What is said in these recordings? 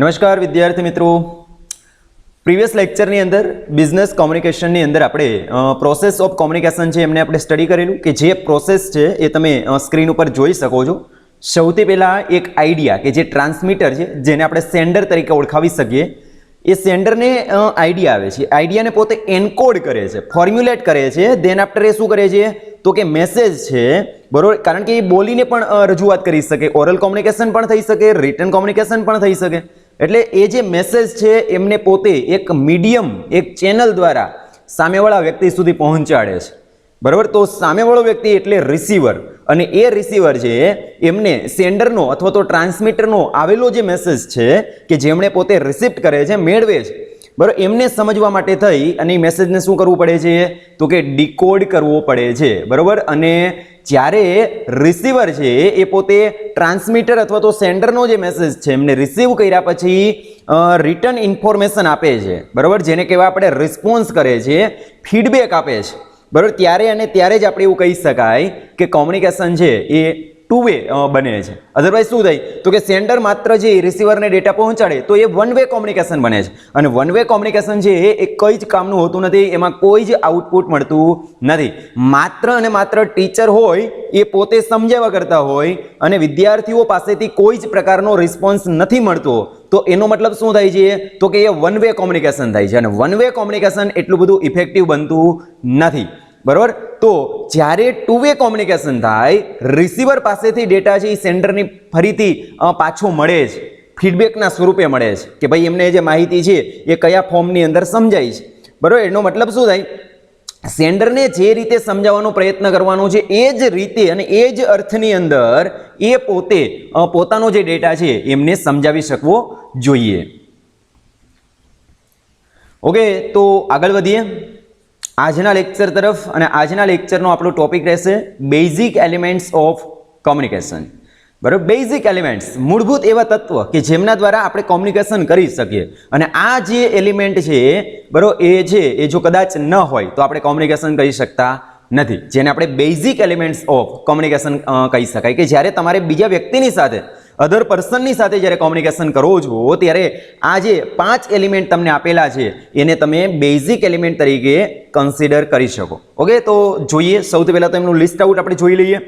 નમસ્કાર વિદ્યાર્થી મિત્રો, પ્રીવિયસ લેક્ચરની અંદર બિઝનેસ કોમ્યુનિકેશનની અંદર આપણે પ્રોસેસ ઓફ કોમ્યુનિકેશન છે એમને આપણે સ્ટડી કરેલું કે જે પ્રોસેસ છે એ તમે સ્ક્રીન ઉપર જોઈ શકો છો. સૌથી પહેલાં એક આઈડિયા કે જે ટ્રાન્સમીટર છે જેને આપણે સેન્ડર તરીકે ઓળખાવી શકીએ, એ સેન્ડરને આઈડિયા આવે છે, આઈડિયાને પોતે એન્કોડ કરે છે, ફોર્મ્યુલેટ કરે છે. દેન આફ્ટર એ શું કરે છે તો કે મેસેજ છે, બરોબર, કારણ કે એ બોલીને પણ રજૂઆત કરી શકે, ઓરલ કોમ્યુનિકેશન પણ થઈ શકે, રિટન કોમ્યુનિકેશન પણ થઈ શકે. એટલે એ જે મેસેજ છે એમને પોતે એક મીડિયમ, એક ચેનલ દ્વારા સામેવાળા વ્યક્તિ સુધી પહોંચાડે છે, બરાબર. તો સામેવાળો વ્યક્તિ એટલે રિસીવર, અને એ રિસીવર છે એમને સેન્ડરનો અથવા તો ટ્રાન્સમીટરનો આવેલો જે મેસેજ છે કે જેમણે પોતે રિસીપ્ટ કરે છે, મેળવે છે, બરાબર, એમને સમજવા માટે થઈ અને એ મેસેજને શું કરવું પડે છે તો કે ડીકોડ કરવો પડે છે, બરાબર. અને જ્યારે રિસીવર છે એ પોતે ટ્રાન્સમીટર અથવા તો સેન્ડરનો જે મેસેજ છે એમને રિસીવ કર્યા પછી રિટર્ન ઇન્ફોર્મેશન આપે છે, બરાબર, જેને કહેવાય આપણે રિસ્પોન્સ કરે છે, ફીડબેક આપે છે, બરાબર. ત્યારે અને ત્યારે જ આપણે એવું કહી શકાય કે કોમ્યુનિકેશન છે એ ટુ વે બને છે. અધરવાઇઝ શું થાય તો કે સેન્ડર માત્ર જે રિસીવરને ડેટા પહોંચાડે તો એ વન વે કોમ્યુનિકેશન બને છે, અને વન વે કોમ્યુનિકેશન છે એ કંઈ જ કામનું હોતું નથી, એમાં કોઈ જ આઉટપુટ મળતું નથી. માત્ર અને માત્ર ટીચર હોય એ પોતે સમજાવવા કરતા હોય અને વિદ્યાર્થીઓ પાસેથી કોઈ જ પ્રકારનો રિસ્પોન્સ નથી મળતો, તો એનો મતલબ શું થાય છે તો કે એ વન વે કોમ્યુનિકેશન થાય છે, અને વન વે કોમ્યુનિકેશન એટલું બધું ઇફેક્ટિવ બનતું નથી, બરાબર. તો જ્યારે ટુ વે કોમ્યુનિકેશન થાય, રિસીવર પાસેથી ડેટા છે એ સેન્ડરની ફરીથી પાછો મળે છે, ફીડબેકના સ્વરૂપે મળે છે કે ભાઈ એમને જે માહિતી છે એ કયા ફોર્મની અંદર સમજાય છે, બરાબર. એનો મતલબ શું થાય, સેન્ડરને જે રીતે સમજાવવાનો પ્રયત્ન કરવાનો છે એ જ રીતે અને એ જ અર્થની અંદર એ પોતે પોતાનો જે ડેટા છે એમને સમજાવી શકવો જોઈએ. ઓકે, તો આગળ વધીએ આજના લેક્ચર તરફ, અને આજના લેક્ચરનો આપણો ટોપિક રહેશે બેઝિક એલિમેન્ટ્સ ઓફ કોમ્યુનિકેશન, બરાબર. બેઝિક એલિમેન્ટ્સ, મૂળભૂત એવા તત્વ કે જેમના દ્વારા આપણે કોમ્યુનિકેશન કરી શકીએ, અને આ જે એલિમેન્ટ છે, બરાબર, એ છે એ જો કદાચ ન હોય તો આપણે કોમ્યુનિકેશન કરી શકતા નથી, જેને આપણે બેઝિક એલિમેન્ટ્સ ઓફ કોમ્યુનિકેશન કહી શકાય. કે જ્યારે તમારે બીજા વ્યક્તિની સાથે, અધર પર્સનની સાથે જ્યારે કોમ્યુનિકેશન કરો છો ત્યારે આ જે 5 એલિમેન્ટ તમને આપેલા છે એને તમે બેઝિક એલિમેન્ટ તરીકે કન્સિડર કરી શકો. ઓકે, તો જોઈએ સૌથી પહેલાં તો એમનું લિસ્ટ આઉટ આપણે જોઈ લઈએ.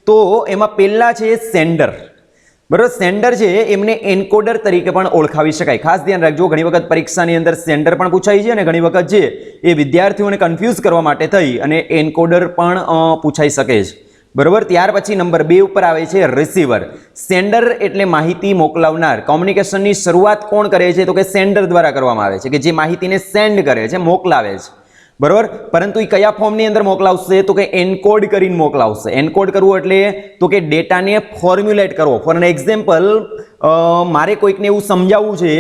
તો એમાં પહેલા છે સેન્ડર, બરાબર. સેન્ડર છે એમને એન્કોડર તરીકે પણ ઓળખાવી શકાય. ખાસ ધ્યાન રાખજો, ઘણી વખત પરીક્ષાની અંદર સેન્ડર પણ પૂછાય છે અને ઘણી વખત છે એ વિદ્યાર્થીઓને કન્ફ્યુઝ કરવા માટે થઈ અને એન્કોડર પણ પૂછાઈ શકે છે, બરોબર. ત્યાર પછી નંબર 2 ઉપર આવે છે રિસીવર. સેન્ડર એટલે માહિતી મોકલાવનાર. કોમ્યુનિકેશનની શરૂઆત કોણ કરે છે તો કે સેન્ડર દ્વારા કરવામાં આવે છે, કે જે માહિતીને સેન્ડ કરે છે, મોકલાવે છે, બરોબર. પરંતુ એ કયા ફોર્મની અંદર મોકલાવશે તો કે એન્કોડ કરીને મોકલાવશે. એન્કોડ કરવું એટલે તો કે ડેટાને ફોર્મ્યુલેટ કરવો. ફોર એન એક્ઝામ્પલ, મારે કોઈકને એવું સમજાવવું છે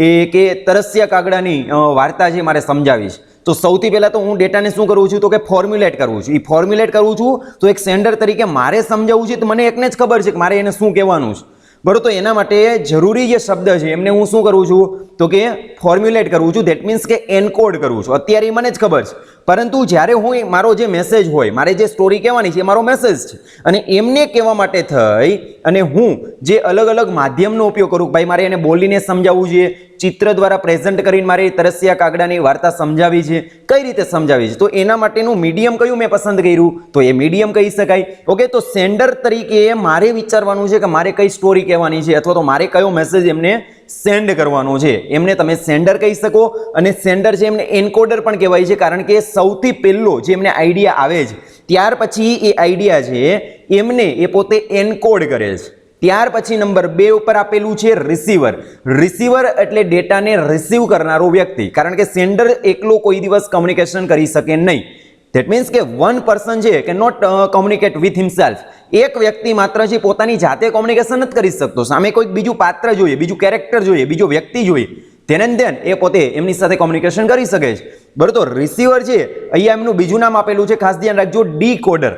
એ કે તરસ્યા કાગડાની વાર્તા છે મારે સમજાવી છે, તો સૌથી પહેલાં તો હું ડેટાને શું કરું છું તો કે ફોર્મ્યુલેટ કરું છું. એ ફોર્મ્યુલેટ કરું છું તો એક સેન્ડર તરીકે મારે સમજાવવું છે, તો મને એકને જ ખબર છે કે મારે એને શું કહેવાનું છે, બરાબર. તો એના માટે જરૂરી જે શબ્દ છે એમને હું શું કરું છું તો કે ફોર્મ્યુલેટ કરું છું, દેટ મીન્સ કે એન્કોડ કરું છું. અત્યારે મને જ ખબર છે, પરંતુ જ્યારે હું મારો જે મેસેજ હોય, મારે જે સ્ટોરી કહેવાની છે એ મારો મેસેજ છે, અને એમને કહેવા માટે થઈ અને હું જે અલગ અલગ માધ્યમનો ઉપયોગ કરું, ભાઈ મારે એને બોલીને સમજાવવું છે, ચિત્ર દ્વારા પ્રેઝન્ટ કરીને મારે તરસ્યા કાગડાની વાર્તા સમજાવી છે, કઈ રીતે સમજાવી છે, તો એના માટેનું મીડિયમ કયું મેં પસંદ કર્યું તો એ મીડિયમ કહી શકાય. ઓકે, તો સેન્ડર તરીકે મારે વિચારવાનું છે કે મારે કઈ સ્ટોરી કહેવાની છે અથવા તો મારે કયો મેસેજ એમને સેન્ડ કરવાનો છે, એમને તમે સેન્ડર કહી શકો. અને સેન્ડર છે એમને એન્કોડર પણ કહેવાય છે, કારણ કે સૌથી પહેલો જે એમને આઈડિયા આવે છે ત્યાર પછી એ આઈડિયા છે એમને એ પોતે એન્કોડ કરે છે. ત્યાર પછી નંબર 2 ઉપર આપેલું છે રિસીવર. રિસીવર એટલે ડેટાને રિસીવ કરનારો વ્યક્તિ, કારણ કે સેન્ડર એકલો કોઈ દિવસ કોમ્યુનિકેશન કરી શકે નહીં. ધેટ મીન્સ કે વન પર્સન છે કે નોટ કોમ્યુનિકેટ વિથ હિમસેલ્ફ. એક વ્યક્તિ માત્ર છે પોતાની જાતે કોમ્યુનિકેશન નથી કરી શકતો, સામે કોઈક બીજું પાત્ર જોઈએ, બીજું કેરેક્ટર જોઈએ, બીજો વ્યક્તિ જોઈએ, ધેન એ પોતે એમની સાથે કોમ્યુનિકેશન કરી શકે છે, બરાબર. તો રિસીવર છે અહીંયા એમનું બીજું નામ આપેલું છે, ખાસ ધ્યાન રાખજો, ડીકોડર,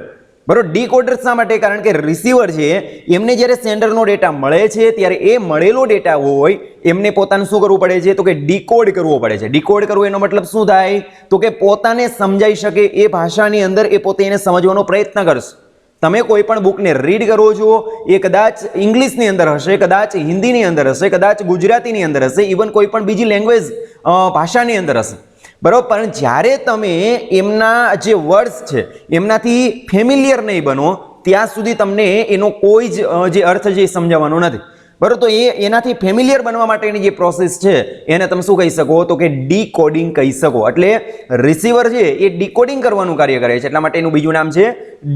બરાબર. ડીકોડર શા માટે, કારણ કે રિસીવર છે એમને જ્યારે સેન્ડરનો ડેટા મળે છે ત્યારે એ મળેલો ડેટા હોય એમને પોતાનું શું કરવું પડે છે તો કે ડીકોડ કરવો પડે છે. ડીકોડ કરવું એનો મતલબ શું થાય તો કે પોતાને સમજાઈ શકે એ ભાષાની અંદર એ પોતે એને સમજવાનો પ્રયત્ન કરશે. તમે કોઈ પણ બુકને રીડ કરો છો એ કદાચ ઇંગ્લિશની અંદર હશે, કદાચ હિન્દીની અંદર હશે, કદાચ ગુજરાતીની અંદર હશે, ઇવન કોઈ પણ બીજી લેંગ્વેજ ભાષાની અંદર હશે, બરાબર. પણ જ્યારે તમે એમના જે વર્ડ્સ છે એમનાથી ફેમિલિયર નહીં બનો ત્યાં સુધી તમને એનો કોઈ જ જે અર્થ છે એ સમજાવવાનો નથી, બરાબર. તો એનાથી ફેમિલિયર બનવા માટેની જે પ્રોસેસ છે એને તમે શું કહી શકો તો કે ડીકોડિંગ કહી શકો. એટલે રિસીવર છે એ ડીકોડિંગ કરવાનું કાર્ય કરે છે, એટલા માટે એનું બીજું નામ છે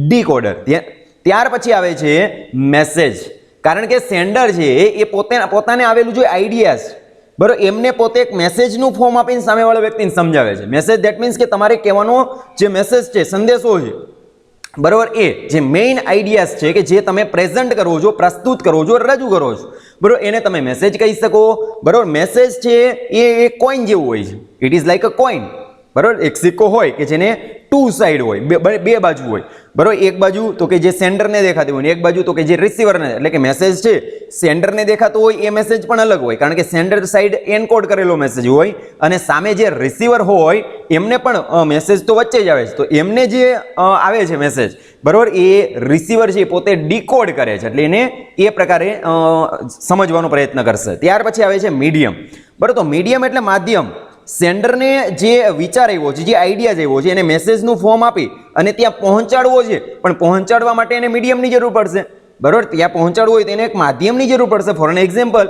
ડીકોડર. ત્યાર પછી આવે છે મેસેજ. કારણ કે સેન્ડર છે એ પોતાને આવેલું જે આઈડિયાઝ, બરાબર, એમને પોતે એક મેસેજનું ફોર્મ આપીને સામેવાળા વ્યક્તિને સમજાવે છે. મેસેજ દેટ મીન્સ કે તમારે કહેવાનો જે મેસેજ છે, સંદેશો છે, બરાબર, એ જે મેઇન આઈડિયાઝ છે કે જે તમે પ્રેઝન્ટ કરો છો, પ્રસ્તુત કરો છો, રજૂ કરો છો, બરાબર, એને તમે મેસેજ કહી શકો, બરાબર. મેસેજ છે એ કોઈન જેવું હોય છે. It is like a coin, બરાબર. એક સિક્કો હોય કે જેને ટુ સાઈડ હોય, બે બાજુ હોય, બરાબર. એક બાજુ તો કે જે સેન્ડરને દેખાતી હોય ને એક બાજુ તો કે જે રિસીવરને, એટલે કે મેસેજ છે સેન્ડરને દેખાતો હોય એ મેસેજ પણ અલગ હોય, કારણ કે સેન્ડર સાઈડ એનકોડ કરેલો મેસેજ હોય અને સામે જે રિસીવર હોય એમને પણ મેસેજ તો વચ્ચે જ આવે છે, તો એમને જે આવે છે મેસેજ, બરાબર, એ રિસીવર છે પોતે ડીકોડ કરે છે, એટલે એને એ પ્રકારે સમજવાનો પ્રયત્ન કરશે. ત્યાર પછી આવે છે મીડિયમ, બરાબર. તો મીડિયમ એટલે માધ્યમ. સેન્ડરને જે વિચાર આવ્યો છે, જે આઈડિયા આવ્યો છે એને મેસેજનું ફોર્મ આપી અને ત્યાં પહોંચાડવો છે, પણ પહોંચાડવા માટે એને મીડિયમની જરૂર પડશે, બરાબર. ત્યાં પહોંચાડવું હોય તો એને એક માધ્યમની જરૂર પડશે. ફોર એન એક્ઝામ્પલ,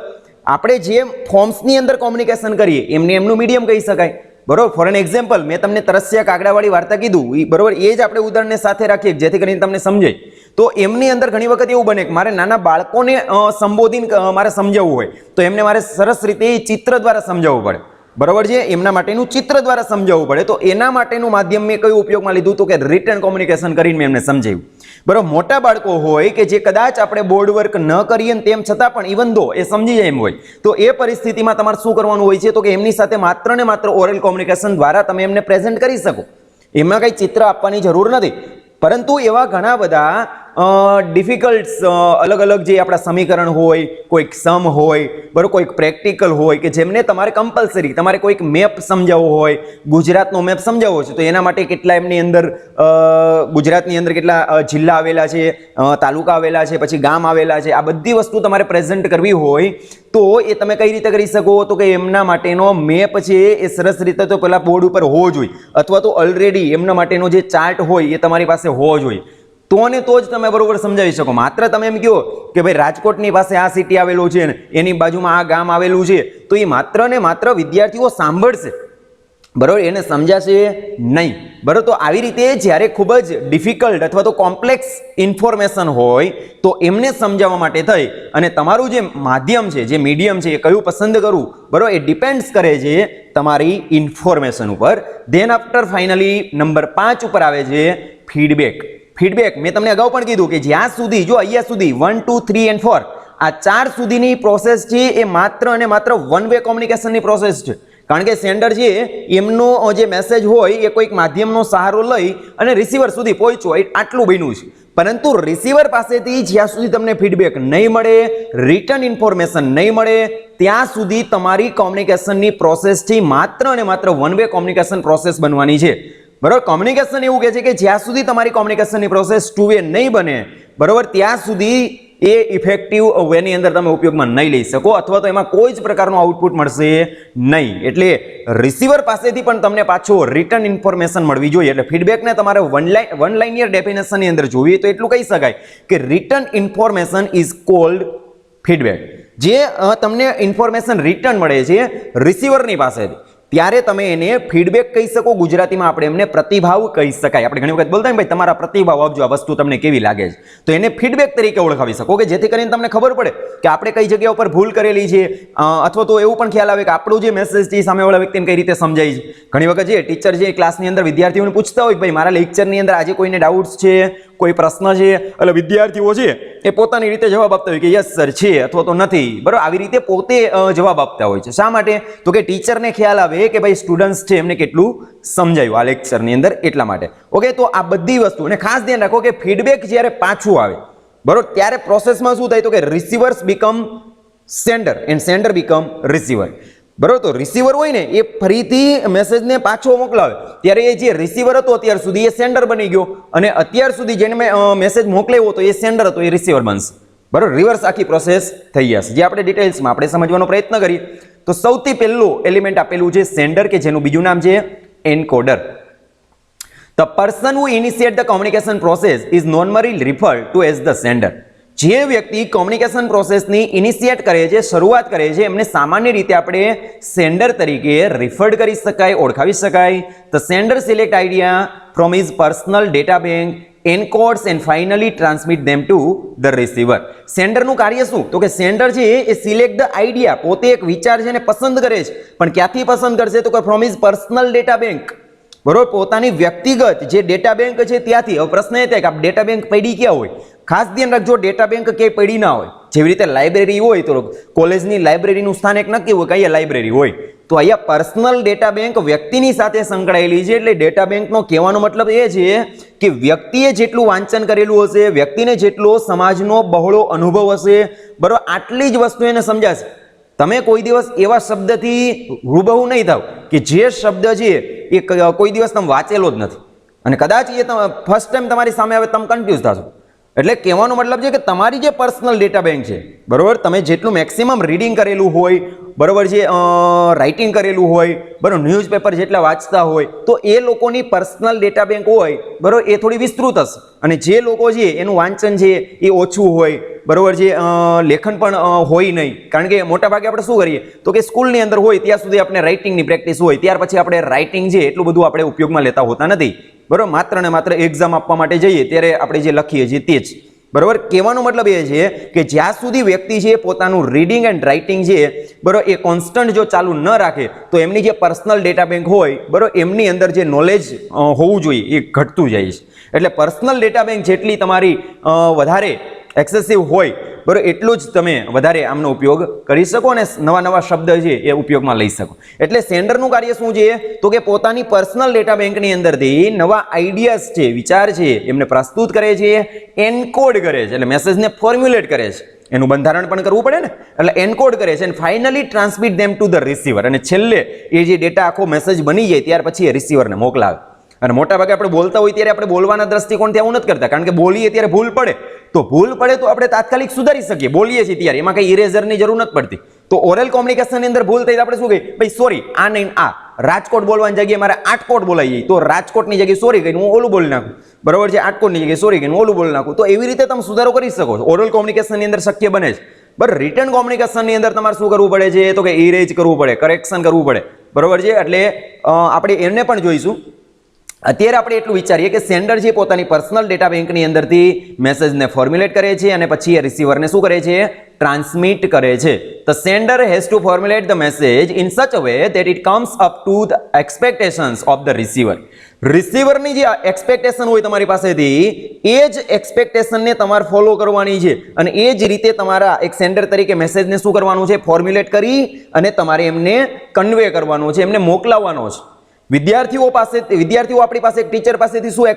આપણે જે ફોર્મ્સની અંદર કોમ્યુનિકેશન કરીએ એમનું મીડિયમ કહી શકાય, બરાબર. ફોર એન એક્ઝામ્પલ, મેં તમને તરસ્યા કાગડાવાળી વાર્તા કીધું, બરાબર, એ જ આપણે ઉદાહરણને સાથે રાખીએ જેથી કરીને તમને સમજાય. તો એમની અંદર ઘણી વખત એવું બને કે મારે નાના બાળકોને સંબોધીને મારે સમજાવવું હોય તો એમને મારે સરસ રીતે ચિત્ર દ્વારા સમજાવવું પડે, બરાબર છે. એમના માટેનું ચિત્ર દ્વારા સમજાવવું પડે, તો એના માટેનું માધ્યમ મેં કયું ઉપયોગમાં લીધું તો કે રિટન કોમ્યુનિકેશન કરીને મેં એમને સમજાવ્યું, બરાબર. મોટા બાળકો હોય કે જે કદાચ આપણે બોર્ડ વર્ક ન કરીએ ને તેમ છતાં પણ ઇવન દો એ સમજી જાય એમ હોય, તો એ પરિસ્થિતિમાં તમારે શું કરવાનું હોય છે તો કે એમની સાથે માત્ર ને માત્ર ઓરલ કોમ્યુનિકેશન દ્વારા તમે એમને પ્રેઝન્ટ કરી શકો. એમાં કંઈ ચિત્ર આપવાની જરૂર નથી. પરંતુ એવા ઘણા બધા ડિફિકલ્ટ અલગ અલગ જે આપણા સમીકરણ હોય, કોઈક સમ હોય, બરાબર, કોઈક પ્રેક્ટિકલ હોય કે જેમને તમારે કમ્પલસરી તમારે કોઈક મેપ સમજાવવો હોય, ગુજરાતનો મેપ સમજાવવો છે તો એના માટે કેટલા એમની અંદર ગુજરાતની અંદર કેટલા જિલ્લા આવેલા છે, તાલુકા આવેલા છે, પછી ગામ આવેલા છે, આ બધી વસ્તુ તમારે પ્રેઝન્ટ કરવી હોય તો એ તમે કઈ રીતે કરી શકો તો કે એમના માટેનો મેપ છે એ સરસ રીતે તો પેલા બોર્ડ ઉપર હોવો જોઈએ, અથવા તો ઓલરેડી એમના માટેનો જે ચાર્ટ હોય એ તમારી પાસે હોવો જોઈએ, તો ને તો જ તમે બરોબર સમજાવી શકો. માત્ર તમે એમ કહો કે ભાઈ રાજકોટની પાસે આ સિટી આવેલું છે ને એની બાજુમાં આ ગામ આવેલું છે, તો એ માત્ર ને માત્ર વિદ્યાર્થીઓ સાંભળશે, બરાબર, એને સમજાશે નહીં, બરાબર. તો આવી રીતે જ્યારે ખૂબ જ ડિફિકલ્ટ અથવા તો કોમ્પ્લેક્સ ઇન્ફોર્મેશન હોય તો એમને સમજાવવા માટે થઈ અને તમારું જે માધ્યમ છે, જે મીડિયમ છે એ કયું પસંદ કરવું, બરાબર, એ ડિપેન્ડ્સ કરે છે તમારી ઇન્ફોર્મેશન ઉપર. ધેન આફ્ટર ફાઇનલી નંબર 5 ઉપર આવે છે ફીડબેક. ફીડબેક મેં તમને અગાઉ પણ કીધું કે જ્યાં સુધી જો અહીંયા સુધી 1, 2, 3 and 4 આ 4 સુધીની પ્રોસેસ છે એ માત્ર અને માત્ર વન વે કોમ્યુનિકેશનની પ્રોસેસ છે. કારણ કે સેન્ડર છે એમનો જે મેસેજ હોય એ કોઈક માધ્યમનો સહારો લઈ અને રિસીવર સુધી પહોંચો આટલું બન્યું છે. પરંતુ રિસીવર પાસેથી જ્યાં સુધી તમને ફીડબેક નહીં મળે, રિટર્ન ઇન્ફોર્મેશન નહીં મળે, ત્યાં સુધી તમારી કોમ્યુનિકેશનની પ્રોસેસથી માત્ર અને માત્ર વન વે કોમ્યુનિકેશન પ્રોસેસ બનવાની છે, બરાબર. કોમ્યુનિકેશન એવું કહે છે કે જ્યાં સુધી તમારી કોમ્યુનિકેશનની પ્રોસેસ ટુ વે નહીં બને, બરાબર, ત્યાં સુધી એ ઇફેક્ટિવ વેની અંદર તમે ઉપયોગમાં નહીં લઈ શકો અથવા તો એમાં કોઈ જ પ્રકારનું આઉટપુટ મળશે નહીં. એટલે રિસીવર પાસેથી પણ તમને પાછો રિટર્ન ઇન્ફોર્મેશન મળવી જોઈએ. એટલે ફીડબેકને તમારે વન લાઇનિયર ડેફિનેશનની અંદર જોઈએ તો એટલું કહી શકાય કે return information is called feedback. જે તમને ઇન્ફોર્મેશન રિટર્ન મળે છે રિસીવરની પાસેથી ત્યારે તમે એને ફીડબેક કહી શકો. ગુજરાતીમાં આપણે એમને પ્રતિભાવ કહી શકાય. આપણે ઘણી વખત બોલતા હોય ભાઈ તમારા પ્રતિભાવ આપજો, આ વસ્તુ તમને કેવી લાગે છે, તો એને ફીડબેક તરીકે ઓળખાવી શકો કે જેથી કરીને તમને ખબર પડે કે આપણે કઈ જગ્યા ઉપર ભૂલ કરેલી છે, અથવા તો એવું પણ ખ્યાલ આવે કે આપણો જે મેસેજ છે એ સામેવાળા વ્યક્તિને કઈ રીતે સમજાય છે. ઘણી વખત જે ટીચર છે ક્લાસની અંદર વિદ્યાર્થીઓને પૂછતા હોય કે ભાઈ મારા લેક્ચરની અંદર આજે કોઈને ડાઉટ્સ છે, કોઈ પ્રશ્ન છે, એટલે વિદ્યાર્થીઓ છે એ પોતાની રીતે જવાબ આપતા હોય કે યસ સર છે અથવા તો નથી, બરાબર. આવી રીતે પોતે જવાબ આપતા હોય છે. શા માટે તો કે ટીચરને ખ્યાલ આવે કે ભાઈ સ્ટુડન્ટ્સ છે એમને કેટલું સમજાયું આ લેક્ચરની અંદર, એટલા માટે. ઓકે, તો આ બધી વસ્તુ અને ખાસ ધ્યાન રાખો કે ફીડબેક જ્યારે પાછું આવે, બરાબર, ત્યારે પ્રોસેસમાં શું થાય તો કે receivers become sender and sender become receiver. બરોબર. તો રિસીવર હોય ને એ ફરીથી મેસેજને પાછો મોકલાવે, ત્યારે એ જે રિસીવર હતો અત્યાર સુધી એ સેન્ડર બની ગયો, અને અત્યાર સુધી જેને મેં મેસેજ મોકલ્યો હતો એ સેન્ડર હતો એ રિસીવર બનશે. બરોબર. રિવર્સ આખી પ્રોસેસ થઈ જશે, જે આપણે ડિટેલ્સમાં આપણે સમજવાનો પ્રયત્ન કરીએ. તો સૌથી પહેલું એલિમેન્ટ આપેલું છે સેન્ડર, કે જેનું બીજું નામ છે encoder. The person who initiate the communication process is normally referred to as the sender. જે વ્યક્તિ કોમ્યુનિકેશન પ્રોસેસની ઇનિશિએટ કરે છે, શરૂઆત કરે છે, એમને સામાન્ય રીતે આપણે સેન્ડર તરીકે રિફર્ડ કરી શકાય, ઓળખાવી શકાય. The sender select idea from his personal data bank, encodes and finally transmit them to the receiver. સેન્ડરનું કાર્ય શું? તો કે સેન્ડર છે એ સિલેક્ટ ધ આઈડિયા, પોતે એક વિચાર છે ને પસંદ કરે છે, પણ ક્યાંથી પસંદ કરશે? તો કે from his personal data bank. બરોબર. પોતાની વ્યક્તિગત જે ડેટા બેંક છે ત્યાંથી. હવે પ્રશ્ન એ થાય કે આ ડેટા બેંક પડી ક્યાં હોય? ખાસ ધ્યાન રાખજો, ડેટા બેંક ક્યાંય પડી ના હોય. જેવી રીતે લાઇબ્રેરી હોય તો કોલેજની લાઇબ્રેરીનું સ્થાન એક નક્કી હોય કે અહીંયા લાઇબ્રેરી હોય, તો અહીંયા પર્સનલ ડેટા બેંક વ્યક્તિની સાથે સંકળાયેલી છે. એટલે ડેટા બેંકનો કહેવાનો મતલબ એ છે કે વ્યક્તિએ જેટલું વાંચન કરેલું હશે, વ્યક્તિને જેટલો સમાજનો બહોળો અનુભવ હશે, બરોબર, આટલી જ વસ્તુ એને સમજાશે. તમે કોઈ દિવસ એવા શબ્દથી રૂબહુ નહીં થાવ કે જે શબ્દ છે એ કોઈ દિવસ તમે વાંચેલો જ નથી, અને કદાચ એ ફર્સ્ટ ટાઈમ તમારી સામે આવે તમે કન્ફ્યુઝ થશો. એટલે કહેવાનો મતલબ છે કે તમારી જે પર્સનલ ડેટા બેંક છે, બરોબર, તમે જેટલું મેક્સિમમ રીડિંગ કરેલું હોય, બરોબર, જે રાઇટિંગ કરેલું હોય, બરોબર, ન્યૂઝપેપર જેટલા વાંચતા હોય, તો એ લોકોની પર્સનલ ડેટા બેંક હોય, બરોબર, એ થોડી વિસ્તૃત હશે. અને જે લોકો છે એનું વાંચન છે એ ઓછું હોય, બરોબર, જે લેખન પણ હોય નહીં. કારણ કે મોટાભાગે આપણે શું કરીએ તો કે સ્કૂલની અંદર હોય ત્યાં સુધી આપણે રાઇટિંગની પ્રેક્ટિસ હોય, ત્યાર પછી આપણે રાઇટિંગ છે એટલું બધું આપણે ઉપયોગમાં લેતા હોતા નથી. બરોબર. માત્ર ને માત્ર એક્ઝામ આપવા માટે જઈએ ત્યારે આપણે જે લખીએ છીએ તે જ. બરોબર. કહેવાનો મતલબ એ છે કે જ્યાં સુધી વ્યક્તિ છે પોતાનું રીડિંગ એન્ડ રાઇટિંગ છે, બરોબર, એ કોન્સ્ટન્ટ જો ચાલુ ન રાખે તો એમની જે પર્સનલ ડેટા બેંક હોય, બરોબર, એમની અંદર જે નોલેજ હોવું જોઈએ એ ઘટતું જાય છે. એટલે પર્સનલ ડેટા બેંક જેટલી તમારી વધારે એક્સેસિવ હોય, બરોબર, એટલું જ તમે વધારે આમનો ઉપયોગ કરી શકો અને નવા નવા શબ્દ છે એ ઉપયોગમાં લઈ શકો. એટલે સેન્ડરનું કાર્ય શું છે? તો કે પોતાની પર્સનલ ડેટા બેંકની અંદરથી નવા આઈડિયાઝ છે, વિચાર છે, એમને પ્રસ્તુત કરે છે, એન્કોડ કરે છે, એટલે મેસેજને ફોર્મ્યુલેટ કરે છે. એનું બંધારણ પણ કરવું પડે ને, એટલે એન્કોડ કરે છે, અને finally transmit them to the receiver. અને છેલ્લે એ જે ડેટા આખો મેસેજ બની જાય ત્યાર પછી એ રિસીવરને મોકલાવે. અને મોટાભાગે આપણે બોલતા હોય ત્યારે આપણે બોલવાના દ્રષ્ટિકોણથી આવું નથી કરતા, કારણ કે બોલીએ ત્યારે ભૂલ પડે, તો ભૂલ પડે તો આપણે તાત્કાલિક સુધારી શકીએ. બોલીએ છીએ ત્યારે એમાં કંઈ ઇરેઝરની જરૂર નથી પડતી. તો ઓરલ કોમ્યુનિકેશનની અંદર ભૂલ થઈ તો આપણે શું કહીએ? ભાઈ સોરી, આ નહીં આ રાજકોટ બોલવાની જગ્યાએ મારે આટકોટ બોલાઈ જાય, તો રાજકોટની જગ્યાએ સોરી કહીને હું ઓલું બોલી નાખું, બરોબર છે, આટકોટની જગ્યાએ સોરી કહીને ઓલું બોલી નાખું. તો એવી રીતે તમે સુધારો કરી શકો છો. ઓરલ કોમ્યુનિકેશનની અંદર શક્ય બને છે. બરાબર. રિટર્ન કોમ્યુનિકેશનની અંદર તમારે શું કરવું પડે છે? તો કે ઇરેજ કરવું પડે, કરેક્શન કરવું પડે, બરોબર છે. એટલે આપણે એને પણ જોઈશું. અત્યારે આપણે એટલું વિચારીએ કે સેન્ડર છે પોતાની પર્સનલ ડેટા બેંકની અંદરથી મેસેજને ફોર્મ્યુલેટ કરે છે અને પછી એ રિસીવરને શું કરે છે? ટ્રાન્સમિટ કરે છે. The sender has to formulate the message in such a way that it comes up to the expectations of the receiver. રિસીવરની જે એક્સપેક્ટેશન હોય તમારી પાસેથી, એ જ એક્સપેક્ટેશનને તમારે ફોલો કરવાની છે, અને એ જ રીતે તમારા એક સેન્ડર તરીકે મેસેજને શું કરવાનું છે? ફોર્મ્યુલેટ કરી અને તમારે એમને કન્વે કરવાનો છે, એમને મોકલાવવાનો છે. વિદ્યાર્થીઓ આપણી પાસે ટીચર પાસેથી શું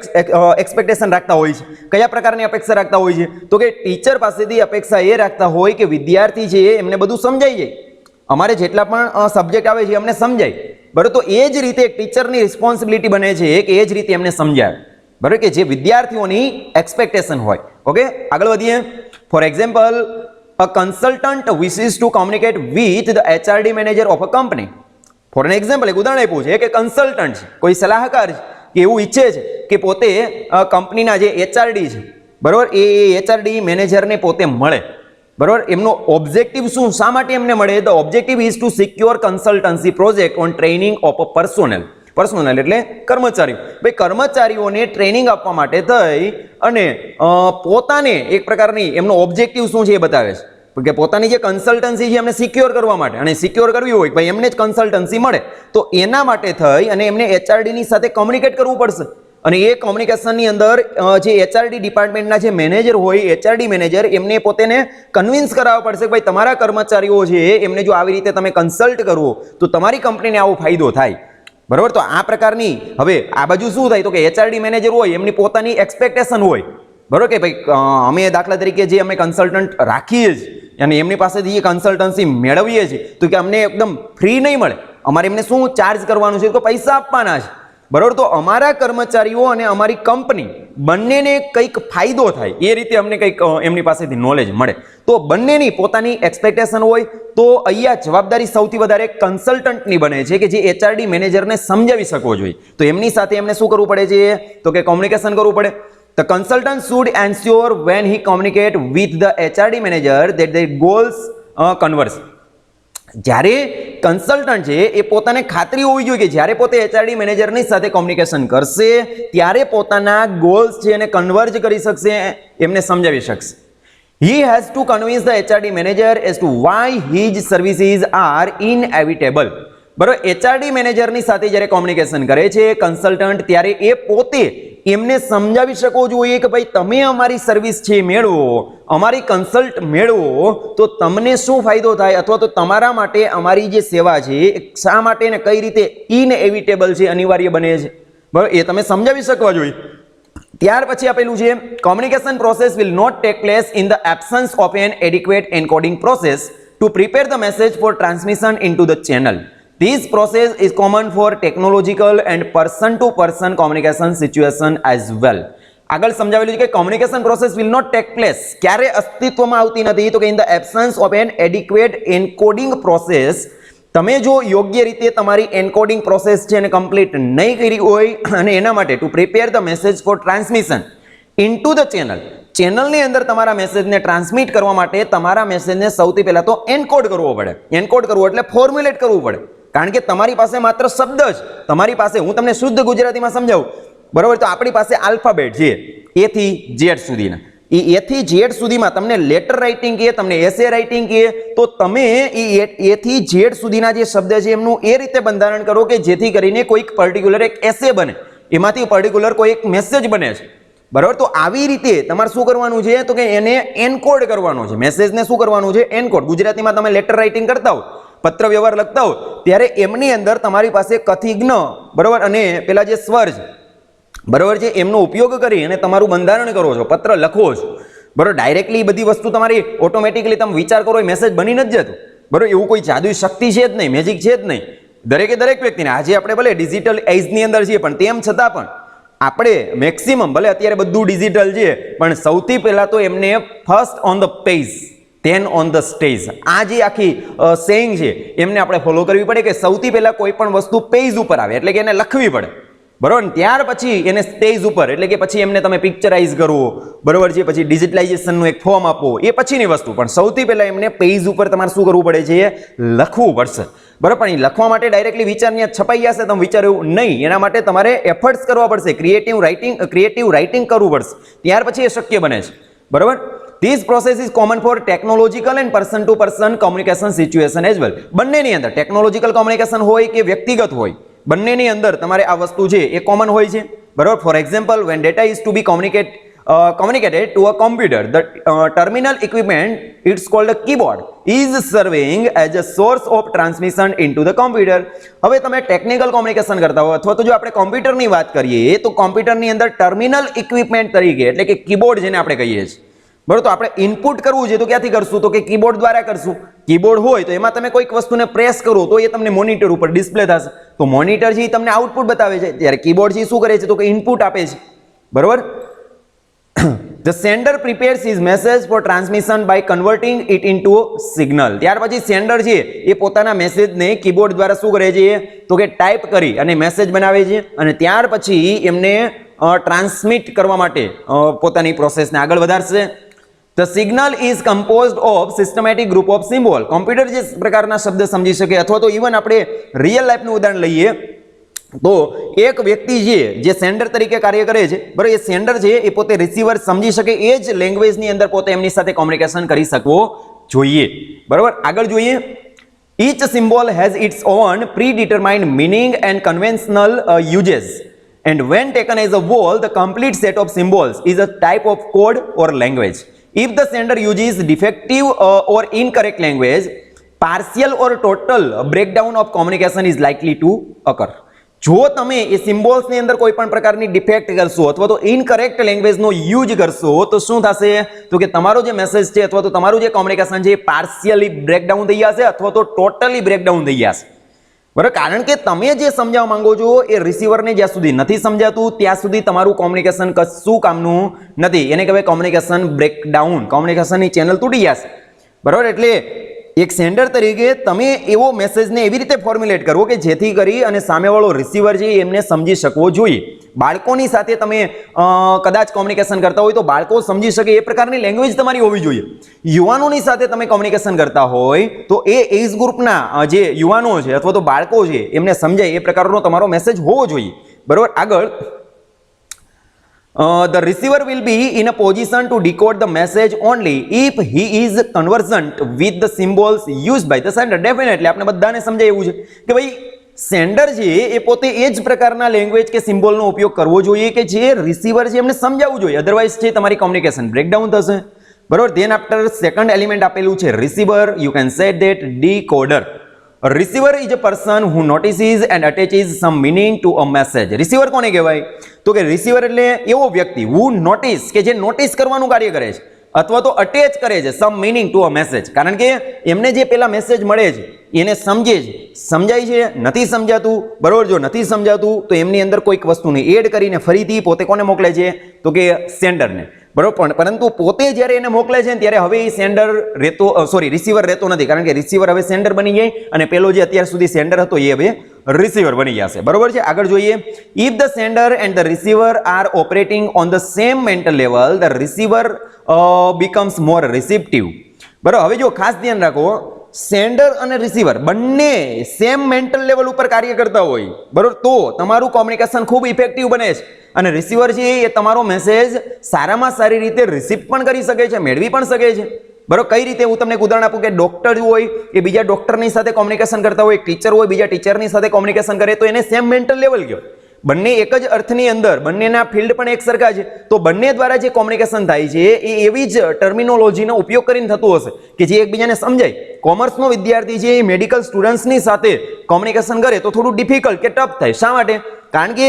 એક્સપેક્ટેશન રાખતા હોય છે? કયા પ્રકારની અપેક્ષા રાખતા હોય છે? તો કે ટીચર પાસેથી અપેક્ષા એ રાખતા હોય કે વિદ્યાર્થી છે એમને બધું સમજાઈ જાય, અમારે જેટલા પણ સબ્જેક્ટ આવે છે અમને સમજાય, બરાબર. તો એ જ રીતે એક ટીચરની રિસ્પોન્સિબિલિટી બને છે કે એ જ રીતે એમને સમજાવે, બરાબર, કે જે વિદ્યાર્થીઓની એક્સપેક્ટેશન હોય. ઓકે, આગળ વધીએ. For example, a consultant wishes to communicate with the HRD manager of a company. For an example, એક ઉદાહરણ આપ્યું છે કે કન્સલ્ટન્ટ છે, કોઈ સલાહકાર છે, કે એવું ઈચ્છે છે કે પોતે કંપનીના જે HRD છે, બરાબર, એ HRD મેનેજરને પોતે મળે, બરાબર. એમનો ઓબ્જેક્ટિવ શું, શા માટે એમને મળે? The objective is to secure consultancy project on training of a personnel એટલે કર્મચારીઓ. ભાઈ કર્મચારીઓને ટ્રેનિંગ આપવા માટે થઈ અને પોતાને એક પ્રકારની એમનો ઓબ્જેક્ટિવ શું છે એ બતાવે છે કે પોતાની જે કન્સલ્ટન્સી છે એમને સિક્યોર કરવા માટે, અને સિક્યોર કરવી હોય ભાઈ એમને જ કન્સલ્ટન્સી મળે, તો એના માટે થઈ અને એમને HRDની સાથે કોમ્યુનિકેટ કરવું પડશે. અને એ કોમ્યુનિકેશનની અંદર જે HRD ડિપાર્ટમેન્ટના જે મેનેજર હોય, HRD મેનેજર, એમને પોતેને કન્વિન્સ કરાવવા પડશે કે ભાઈ તમારા કર્મચારીઓ છે એમને જો આવી રીતે તમે કન્સલ્ટ કરવો તો તમારી કંપનીને આવો ફાયદો થાય, બરાબર. તો આ પ્રકારની હવે આ બાજુ શું થાય? તો કે HRD મેનેજર હોય એમની પોતાની એક્સપેક્ટેશન હોય, બરાબર, કે ભાઈ અમે દાખલા તરીકે જે અમે કન્સલ્ટન્ટ રાખીએ જ અને એમની પાસેથી એ કન્સલ્ટન્સી મેળવીએ છીએ તો કે અમને એકદમ ફ્રી નહીં મળે, અમારે એમને શું ચાર્જ કરવાનું છે, તો પૈસા આપવાના છે, બરાબર. તો અમારા કર્મચારીઓ અને અમારી કંપની બંનેને કંઈક ફાયદો થાય એ રીતે અમને કંઈક એમની પાસેથી નોલેજ મળે. તો બંનેની પોતાની એક્સપેક્ટેશન હોય તો અહીંયા જવાબદારી સૌથી વધારે કન્સલ્ટન્ટની બને છે કે જે એચઆરડી મેનેજરને સમજાવી શકવો જોઈએ. તો એમની સાથે એમને શું કરવું પડે છે, તો કે કોમ્યુનિકેશન કરવું પડે. The consultant should ensure when he communicate with the HRD manager that their goals converge. જ્યારે કન્સલ્ટન્ટ છે એ પોતાને ખાતરી હોવી જોઈએ કે જ્યારે પોતે એચઆરડી મેનેજરની સાથે કોમ્યુનિકેશન કરશે ત્યારે પોતાના ગોલ્સ છે એને કન્વર્જ કરી શકશે, એમને સમજાવી શકશે. He has to convince the HRD manager as to why his services are inevitable. બરાબર. એચઆરડી મેનેજરની સાથે જ્યારે કોમ્યુનિકેશન કરે છે કન્સલ્ટન્ટ ત્યારે એ પોતે એમને સમજાવી શકો જોઈએ કે ભાઈ તમે અમારી સર્વિસ છે મેળવો, અમારી કન્સલ્ટ મેળવો તો તમને શું ફાયદો થાય અથવા તો તમારા માટે અમારી જે સેવા છે શા માટે ને કઈ રીતે ઇનએવિટેબલ છે, અનિવાર્ય બને છે, બરાબર, એ તમે સમજાવી શકવા જોઈએ. ત્યાર પછી આપેલું છે communication process will not take place in the absence of an adequate encoding process to prepare the message for transmission into the channel. This process is common for technological and person-to-person communication situation as well. આગળ સમજાવેલું છે કે communication process will not take place. ક્યારે અસ્તિત્વમાં આવતી નથી, તો કે in the absence of an adequate encoding process. તમે જો યોગ્ય રીતે તમારી એન્કોડિંગ પ્રોસેસ છે એને કમ્પ્લીટ નહીં કરી હોય અને એના માટે to prepare the message for transmission into the channel, ચેનલની અંદર તમારા મેસેજને ટ્રાન્સમિટ કરવા માટે તમારા મેસેજને સૌથી પહેલા તો એન્કોડ કરવો પડે. એન્કોડ કરવો એટલે ફોર્મ્યુલેટ કરવું પડે, કારણ કે તમારી પાસે માત્ર શબ્દ જ, તમારી પાસે, હું તમને શુદ્ધ ગુજરાતીમાં સમજાવું, બરાબર. તો આપણી પાસે આલ્ફાબેટ છે એ થી ઝેડ સુધીના, એ થી ઝેડ સુધીમાં તમને લેટર રાઇટિંગ કહે, તમને એસે રાઇટિંગ કહે, તો તમે એ થી ઝેડ સુધીના જે શબ્દ છે એમનું એ રીતે બંધારણ કરો કે જેથી કરીને કોઈક પર્ટિક્યુલર એક એસે બને, એમાંથી પર્ટિક્યુલર કોઈ એક મેસેજ બને છે, બરાબર. તો આવી રીતે તમારે શું કરવાનું છે, તો કે એને એન્કોડ કરવાનો છે, મેસેજને શું કરવાનું છે, એન્કોડ. ગુજરાતીમાં તમે લેટર રાઇટિંગ કરતા હો, પત્ર વ્યવહાર લખતા હો, ત્યારે એમની અંદર તમારી પાસે કથિજ્ઞ, બરાબર, અને પેલા જે સ્વર છે, બરાબર છે, એમનો ઉપયોગ કરી અને તમારું બંધારણ કરો છો, પત્ર લખો છો, બરાબર. ડાયરેક્ટલી બધી વસ્તુ તમારી ઓટોમેટિકલી તમે વિચાર કરો એ મેસેજ બની નથી જતો, બરાબર. એવું કોઈ જાદુઈ શક્તિ છે જ નહીં, મેજિક છે જ નહીં. દરેકે દરેક વ્યક્તિને, આજે આપણે ભલે ડિજિટલ એજની અંદર છીએ પણ તેમ છતાં પણ આપણે મેક્સિમમ, ભલે અત્યારે બધું ડિજિટલ છે પણ સૌથી પહેલા તો એમને first on the page then on the stage, આ જે આખી સેઇંગ છે એમને આપણે ફોલો કરવી પડે કે સૌથી પહેલા કોઈ પણ વસ્તુ પેજ ઉપર આવે એટલે કે એને લખવી પડે, બરાબર. ત્યાર પછી એને સ્ટેજ ઉપર એટલે કે પછી એમને તમે પિક્ચરાઇઝ કરવો, બરાબર છે, પછી ડિજિટલાઇઝેશનનું એક ફોર્મ આપો, એ પછીની વસ્તુ, પણ સૌથી પહેલા એમને પેજ ઉપર તમારે શું કરવું પડે છે, લખવું પડશે, બરાબર. પણ એ લખવા માટે ડાયરેક્ટલી વિચારની છપાઈ જશે તમે વિચાર એવું નહીં, એના માટે તમારે એફર્ટ્સ કરવા પડશે, ક્રિએટિવ રાઇટિંગ કરવું પડશે, ત્યાર પછી એ શક્ય બને છે, બરાબર. This process is common for technological and person-to-person communication situation as well. બંનેની અંદર ટેકનોલોજીકલ કોમ્યુનિકેશન હોય કે વ્યક્તિગત હોય, બંનેની અંદર તમારે આ વસ્તુ છે એ કોમન હોય છે, બરાબર. For example, when data is to be communicated to a computer, the terminal equipment, it's called a keyboard, is serving as a source of transmission into the computer. હવે તમે ટેકનિકલ કોમ્યુનિકેશન કરતા હો અથવા તો જો આપણે કોમ્પ્યુટરની વાત કરીએ તો કોમ્પ્યુટરની અંદર ટર્મિનલ ઇક્વિપમેન્ટ તરીકે એટલે કે કીબોર્ડ જેને આપણે કહીએ છીએ, બરાબર. તો આપણે ઇનપુટ કરવું છે તો ક્યાંથી કરશું, તો કે કીબોર્ડ દ્વારા કરશું. કીબોર્ડ હોય તો એમાં તમે કોઈક વસ્તુને પ્રેસ કરો તો એ તમને મોનિટર ઉપર ડિસ્પ્લે થશે, તો મોનિટર છે તમને આઉટપુટ બતાવે છે, ત્યારે કીબોર્ડ છે શું કરે છે, તો કે ઇનપુટ આપે છે, બરાબર. The sender prepares his message for transmission by converting it into a signal. ત્યાર પછી સેન્ડર છે એ પોતાના મેસેજને કીબોર્ડ દ્વારા શું કરે છે, તો કે ટાઈપ કરી અને મેસેજ બનાવે છે અને ત્યાર પછી એમને ટ્રાન્સમિટ કરવા માટે પોતાની પ્રોસેસને આગળ વધારશે. The signal is composed of systematic group of symbol. Computer જે પ્રકારના શબ્દ સમજી શકે અથવા તો ઇવન આપણે રિયલ લાઈફનું ઉદાહરણ લઈએ તો એક વ્યક્તિ જે સેન્ડર તરીકે કાર્ય કરે છે, બરાબર, એ સેન્ડર છે એ પોતે રિસીવર સમજી શકે એ જ લેંગ્વેજની અંદર પોતે એમની સાથે કોમ્યુનિકેશન કરી શકવો જોઈએ, બરાબર. આગળ જોઈએ. Each symbol has its own predetermined meaning and conventional uses. And when taken as a whole, the complete set of symbols is a type of code or language. If the sender uses defective or incorrect language, partial or total breakdown of communication is likely to occur. જો તમે એ સિમ્બોલ્સની અંદર કોઈ પણ પ્રકારની defect કરશો અથવા તો incorrect લેંગ્વેજનો use કરશો તો શું થશે? તો કે તમારો જે મેસેજ છે અથવા તો તમારું જે કોમ્યુનિકેશન છે એ પાર્શિયલી બ્રેકડાઉન થઈ જશે અથવા તો ટોટલી બ્રેકડાઉન થઈ જશે. બરાબર, કારણ કે તમે જે સમજાવવા માંગો છો એ રિસીવરને જ્યાં સુધી નથી સમજાતું ત્યાં સુધી તમારું કોમ્યુનિકેશન કશું કામનું નથી. એને કહેવાય કોમ્યુનિકેશન બ્રેકડાઉન. કોમ્યુનિકેશનની ચેનલ તૂટી જશે. બરાબર, એટલે એક સેન્ડર તરીકે તમે એવો મેસેજને એવી રીતે ફોર્મ્યુલેટ કરવો કે જેથી કરી અને સામેવાળો રિસીવર છે એમને સમજી શકવો જોઈએ. બાળકોની સાથે તમે કદાચ કોમ્યુનિકેશન કરતા હોય તો બાળકો સમજી શકે એ પ્રકારની લેંગ્વેજ તમારી હોવી જોઈએ. યુવાનોની સાથે તમે કોમ્યુનિકેશન કરતા હોય તો એ એજ ગ્રુપના જે યુવાનો છે અથવા તો બાળકો છે એમને સમજાય એ પ્રકારનો તમારો મેસેજ હોવો જોઈએ. બરાબર, આગળ the receiver will be in a position to decode the message only if he is conversant with the symbols used by the sender. Definitely આપણે બધાને સમજાય એવું છે કે ભાઈ સેન્ડર છે એ પોતે એ જ પ્રકારના લેંગ્વેજ કે સિમ્બોલનો ઉપયોગ કરવો જોઈએ કે જે રિસીવર છે એમને સમજાવવું જોઈએ. અધરવાઇઝ છે તમારી કોમ્યુનિકેશન બ્રેકડાઉન થશે. બરોબર, ધેન આફ્ટર સેકન્ડ એલિમેન્ટ આપેલું છે receiver. You can set that decoder. A receiver is a person who notices and attaches some meaning to a message. receiver કોને કહેવાય? તો કે receiver એટલે એવો વ્યક્તિ who notice કે જે નોટિસ કરવાનું કાર્ય કરે છે અથવા તો અટેચ કરે છે some meaning to a message. કારણ કે એમને જે પેલા મેસેજ મળે છે એને સમજે છે, સમજાય છે, નથી સમજાતું. બરોબર, જો નથી સમજાતું તો એમની અંદર કોઈક વસ્તુને એડ કરીને ફરીથી પોતે કોને મોકલે છે? તો કે સેન્ડરને. બરોબર, પરંતુ પોતે જ્યારે એને મોકલે છે ત્યારે હવે એ સેન્ડર રહેતો રિસીવર રહેતો નથી. કારણ કે રિસીવર હવે સેન્ડર બની જાય અને પેલો જે અત્યાર સુધી સેન્ડર હતો એ હવે રિસીવર બની જશે. બરોબર છે, આગળ જોઈએ. If the sender and the receiver are operating on the same mental level the receiver becomes more receptive. બરોબર, હવે જો ખાસ ધ્યાન રાખો, સેન્ડર અને રિસીવર બંને સેમ મેન્ટલ લેવલ ઉપર કાર્ય કરતા હોય બરોબર તો તમારું કોમ્યુનિકેશન ખૂબ ઇફેક્ટિવ બને છે અને રિસીવર છે એ તમારો મેસેજ સારામાં સારી રીતે રિસીવ પણ કરી શકે છે, મેળવી પણ શકે છે. બરોબર, કઈ રીતે? હું તમને એક ઉદાહરણ આપું કે ડોક્ટર હોય એ બીજા ડોક્ટરની સાથે કોમ્યુનિકેશન કરતા હોય, ટીચર હોય બીજા ટીચરની સાથે કોમ્યુનિકેશન કરે તો એને સેમ મેન્ટલ લેવલ કહેવાય. બંને એક જ અર્થની અંદર, બંનેના ફિલ્ડ પણ એક સરખા છે તો બંને દ્વારા જે કોમ્યુનિકેશન થાય છે એ એવી જ ટર્મિનોલોજીનો ઉપયોગ કરીને થતું હશે કે જે એકબીજાને સમજાય. કોમર્સનો વિદ્યાર્થી છે એ મેડિકલ સ્ટુડન્ટ્સની સાથે કોમ્યુનિકેશન કરે તો થોડું ડિફિકલ્ટ કે ટફ થાય. શા માટે? કારણ કે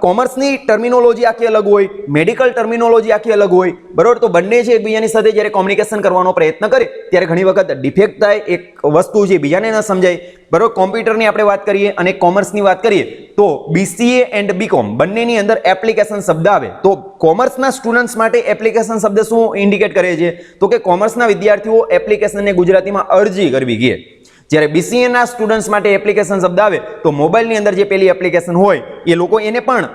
કોમર્સની ટર્મિનોલોજી આખી અલગ હોય, મેડિકલ ટર્મિનોલોજી આખી અલગ હોય. બરોબર, તો બંને છે એકબીજાની સાથે જ્યારે કોમ્યુનિકેશન કરવાનો પ્રયત્ન કરે ત્યારે ઘણી વખત ડિફેક્ટ થાય, એક વસ્તુ છે બીજાને ન સમજાય. બરોબર, કોમ્પ્યુટરની આપણે વાત કરીએ અને કોમર્સની વાત કરીએ તો BCA એન્ડ BCom બંનેની અંદર એપ્લિકેશન શબ્દ આવે તો કોમર્સના સ્ટુડન્ટ્સ માટે એપ્લિકેશન શબ્દ શું ઇન્ડિકેટ કરે છે? તો કે કોમર્સના વિદ્યાર્થીઓ એપ્લિકેશનને ગુજરાતીમાં અરજી કરવી કહે. જ્યારે BCA ના સ્ટુડન્ટ્સ માટે એપ્લિકેશન શબ્દ આવે તો મોબાઈલની અંદર જે પેલી એપ્લિકેશન હોય એ લોકો એને પણ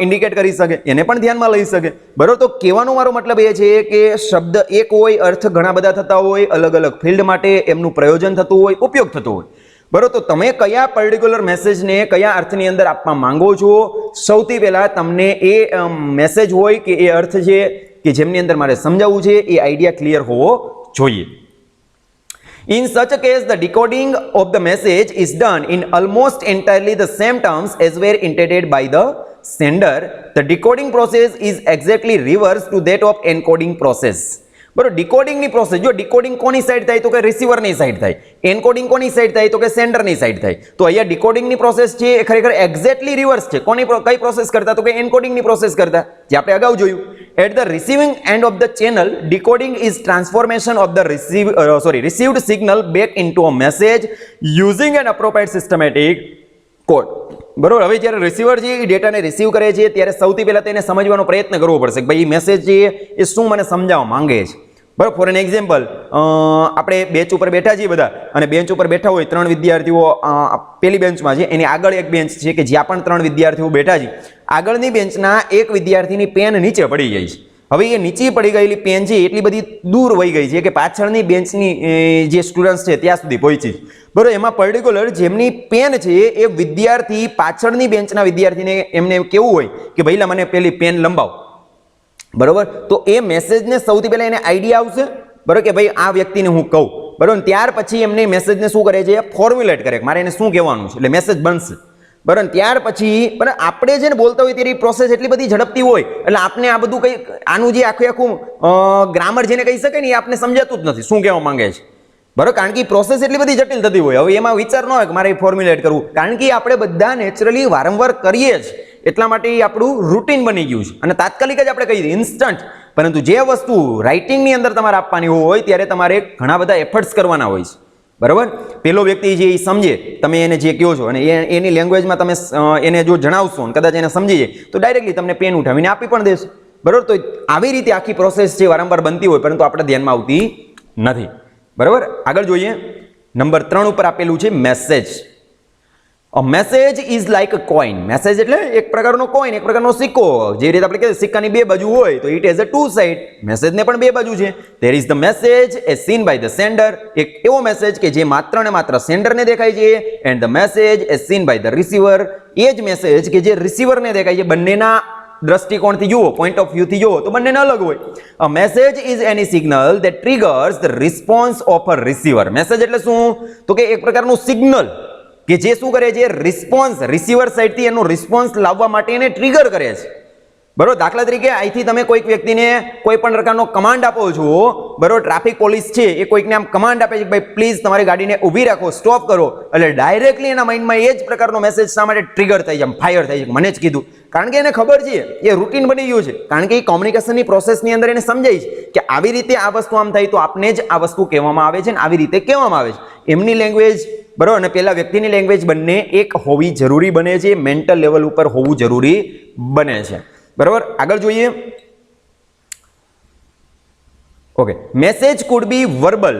ઇન્ડિકેટ કરી શકે, એને પણ ધ્યાનમાં લઈ શકે. બરોબર, તો કહેવાનો મારો મતલબ એ છે કે શબ્દ એક હોય, અર્થ ઘણા બધા થતા હોય, અલગ અલગ ફિલ્ડ માટે એમનું પ્રયોજન થતું હોય, ઉપયોગ થતો હોય. બરોબર, તો તમે કયા પર્ટિક્યુલર મેસેજને કયા અર્થની અંદર આપવા માંગો છો? સૌથી પહેલા તમને એ મેસેજ હોય કે એ અર્થ છે કે જેમની અંદર મારે સમજાવવું છે એ આઈડિયા ક્લિયર હોવો જોઈએ. In such a case, the decoding of the message is done in almost entirely the same terms as were intended by the sender. The decoding process is exactly reverse to that of encoding process. બરોબર, ડિકોડિંગની process જો decoding કોની side થાય તો કે રિસીવરની side થાય, encoding કોની side થાય તો કે સેન્ડરની સાઈડ થાય. તો અહીંયા ડિકોડિંગની પ્રોસેસ છે એ ખરેખર એક્ઝેક્ટલી રિવર્સ છે. કઈ પ્રોસેસ કરતા? તો કે એન્કોડિંગની પ્રોસેસ કરતા, જે આપણે અગાઉ જોયું. At the receiving end of the channel, decoding is transformation of the received signal back into a message using an appropriate systematic code. બરોબર, હવે જ્યારે રિસીવર છે એ ડેટાને રિસીવ કરે છે ત્યારે સૌથી પહેલા તેને સમજવાનો પ્રયત્ન કરવો પડશે કે ભાઈ મેસેજ છે એ શું મને સમજાવવા માંગે છે. બરાબર, ફોર એન એક્ઝામ્પલ આપણે બેન્ચ ઉપર બેઠા છીએ બધા અને બેન્ચ ઉપર બેઠા હોય 3 વિદ્યાર્થીઓ પેલી બેન્ચમાં છે, એની આગળ એક બેન્ચ છે કે જ્યાં પણ 3 વિદ્યાર્થીઓ બેઠા છે. આગળની બેન્ચના એક વિદ્યાર્થીની પેન નીચે પડી ગઈ છે. હવે એ નીચે પડી ગયેલી પેન છે એટલી બધી દૂર વહી ગઈ છે કે પાછળની બેન્ચની જે સ્ટુડન્ટ્સ છે ત્યાં સુધી પહોંચી. બરોબર, એમાં પર્ટિક્યુલર જેમની પેન છે એ વિદ્યાર્થી પાછળની બેન્ચના વિદ્યાર્થીને એમને કેવું હોય કે ભાઈલા મને પેલી પેન લંબાવ. બરોબર, તો એ મેસેજને સૌથી પહેલા એને આઈડિયા આવશે બરોબર કે ભાઈ આ વ્યક્તિને હું કહું. બરોબર, ત્યાર પછી એમને મેસેજને શું કરે છે? ફોર્મ્યુલેટ કરે કે મારે એને શું કહેવાનું છે, એટલે મેસેજ બનશે. બરાબર, ત્યાર પછી બરાબર આપણે જે બોલતા હોય તેની પ્રોસેસ એટલી બધી ઝડપથી હોય એટલે આપણે આ બધું કંઈ આનું જે આખું ગ્રામર જેને કહી શકે ને એ આપણે સમજાતું જ નથી શું કહેવા માંગે છે. બરાબર, કારણ કે પ્રોસેસ એટલી બધી જટિલ થતી હોય, હવે એમાં વિચાર ન હોય કે મારે ફોર્મ્યુલેટ કરવું, કારણ કે આપણે બધા નેચરલી વારંવાર કરીએ જ, એટલા માટે એ આપણું રૂટીન બની ગયું છે અને તાત્કાલિક જ આપણે કહી દઈએ ઇન્સ્ટન્ટ. પરંતુ જે વસ્તુ રાઇટિંગની અંદર તમારે આપવાની હોય ત્યારે તમારે ઘણા બધા એફર્ટ્સ કરવાના હોય છે. બરાબર, પેલો વ્યક્તિ જે સમજે, તમે એને જે કહો છો અને એની લેંગ્વેજમાં તમે એને જો જણાવશો અને કદાચ એને સમજી જાય તો ડાયરેક્ટલી તમને પેન ઉઠાવીને આપી પણ દેશે. બરાબર, તો આવી રીતે આખી પ્રોસેસ છે વારંવાર બનતી હોય, પરંતુ આપણે ધ્યાનમાં આવતી નથી. બરાબર, આગળ જોઈએ. નંબર 3 ઉપર આપેલું છે message. A message is like a coin. Message એટલે એક પ્રકારનો કોઈન, એક પ્રકારનો સિક્કો. જે રીતે આપણે કહીએ સિક્કાની બે બાજુ હોય તો it has a two side. મેસેજને પણ બે બાજુ છે. ધેર ઇઝ ધ મેસેજ એ સીન બાય ધ સેન્ડર. એક એવો મેસેજ કે જે માત્ર ને માત્ર સેન્ડરને દેખાય છે, એન્ડ ધ મેસેજ એ સીન બાય ધ રિસીવર. એ જ મેસેજ કે જે રિસીવરને દેખાય છે. બંનેના દ્રષ્ટિકોણથી જુઓ, પોઈન્ટ ઓફ વ્યૂથી જુઓ તો બંનેને અલગ હોય. અ message is any signal that triggers the response of a receiver. Message એટલે શું? તો કે એક પ્રકારનું સિગ્નલ કે જે શું કરે છે? રિસ્પોન્સ, રિસીવર સાઈડથી એનો રિસ્પોન્સ લાવવા માટે એને ટ્રિગર કરે છે. બરોબર, દાખલા તરીકે અહીંથી તમે કોઈક વ્યક્તિને કોઈ પણ પ્રકારનો કમાન્ડ આપો છો. બરોબર, ટ્રાફિક પોલીસ છે એ કોઈકને આમ કમાન્ડ આપે છે કે ભાઈ પ્લીઝ તમારી ગાડીને ઊભી રાખો, સ્ટોપ કરો, એટલે ડાયરેક્ટલી એના માઇન્ડમાં એ જ પ્રકારનો મેસેજ શા માટે ટ્રિગર થઈ જાય, ફાયર થઈ જાય, મને જ કીધું. કારણ કે એને ખબર છે, એ રૂટીન બની ગયું છે, કારણ કે એ કોમ્યુનિકેશનની પ્રોસેસની અંદર એને સમજાય છે કે આવી રીતે આ વસ્તુ આમ થાય તો આપને જ આ વસ્તુ કહેવામાં આવે છે ને આવી રીતે કહેવામાં આવે છે. એમની લેંગ્વેજ બરોબર અને પેલા વ્યક્તિની લેંગ્વેજ બંને એક હોવી જરૂરી બને છે, મેન્ટલ લેવલ ઉપર હોવું જરૂરી બને છે. બરાબર, આગળ જોઈએ. Okay, message food B verbal,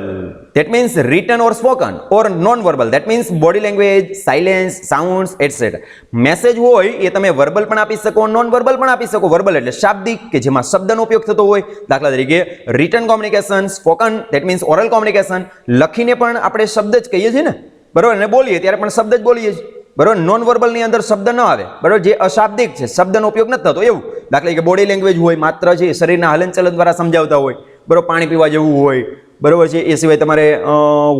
that means return or spoken, or non verbal, that means body language, silence, sounds etcetera. Message હોય એ તમે વર્બલ પણ આપી શકો, નોન વર્બલ પણ આપી શકો. વર્બલ એટલે શાબ્દિક કે જેમાં શબ્દનો ઉપયોગ થતો હોય. દાખલા તરીકે return communication, spoken that means oral communication. લખીને પણ આપણે શબ્દ જ કહીએ છીએ ને, બરોબર, અને બોલીએ ત્યારે પણ શબ્દ જ બોલીએ છીએ. બરોબર, નોન વર્બલની અંદર શબ્દ ન આવે. બરોબર, જે અશાબ્દિક છે, શબ્દનો ઉપયોગ નથી થતો એવું. દાખલા કે બોડી લેંગ્વેજ હોય, માત્ર છે શરીરના હલનચલન દ્વારા સમજાવતા હોય. બરોબર, પાણી પીવા જવું હોય, બરોબર છે, એ સિવાય તમારે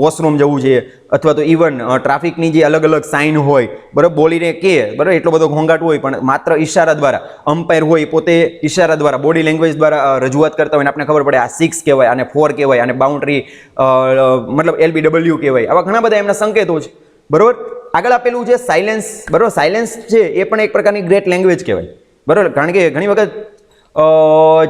વોશરૂમ જવું છે, અથવા તો ઇવન ટ્રાફિકની જે અલગ અલગ સાઇન હોય, બરોબર, બોલીને કે બરોબર એટલો બધો ઘોંઘાટ હોય પણ માત્ર ઈશારા દ્વારા, અમ્પાયર હોય પોતે ઈશારા દ્વારા, બોડી લેંગ્વેજ દ્વારા રજૂઆત કરતા હોય ને આપણે ખબર પડે આ 6 કહેવાય, આને 4 કહેવાય, આને બાઉન્ડ્રી મતલબ LBW કહેવાય. આવા ઘણા બધા એમના સંકેતો છે. બરોબર, આગળ આપેલું છે સાયલેન્સ. બરોબર, સાયલેન્સ છે એ પણ એક પ્રકારની ગ્રેટ લેંગ્વેજ કહેવાય. બરોબર, કારણ કે ઘણી વખત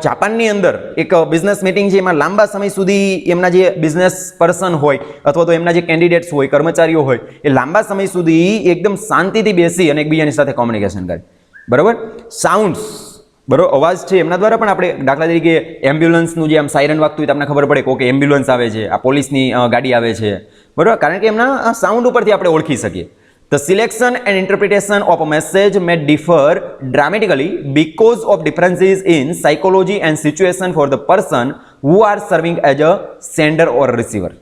જાપાનની અંદર એક બિઝનેસ મીટિંગ છે, એમાં લાંબા સમય સુધી એમના જે બિઝનેસ પર્સન હોય અથવા તો એમના જે કેન્ડિડેટ્સ હોય, કર્મચારીઓ હોય, એ લાંબા સમય સુધી એકદમ શાંતિથી બેસી અને એકબીજાની સાથે કોમ્યુનિકેશન કરે. બરાબર, સાઉન્ડ્સ, બરોબર, અવાજ છે એમના દ્વારા પણ આપણે દાખલા તરીકે એમ્બ્યુલન્સનું જે આમ સાયરન વાગતું હોય તો આપણે ખબર પડે કે ઓકે એમ્બ્યુલન્સ આવે છે, આ પોલીસની ગાડી આવે છે. બરાબર, કારણ કે એમના સાઉન્ડ ઉપરથી આપણે ઓળખી શકીએ. The selection and interpretation of a message may differ dramatically because of differences in psychology and situation for the person who are serving as a sender or receiver.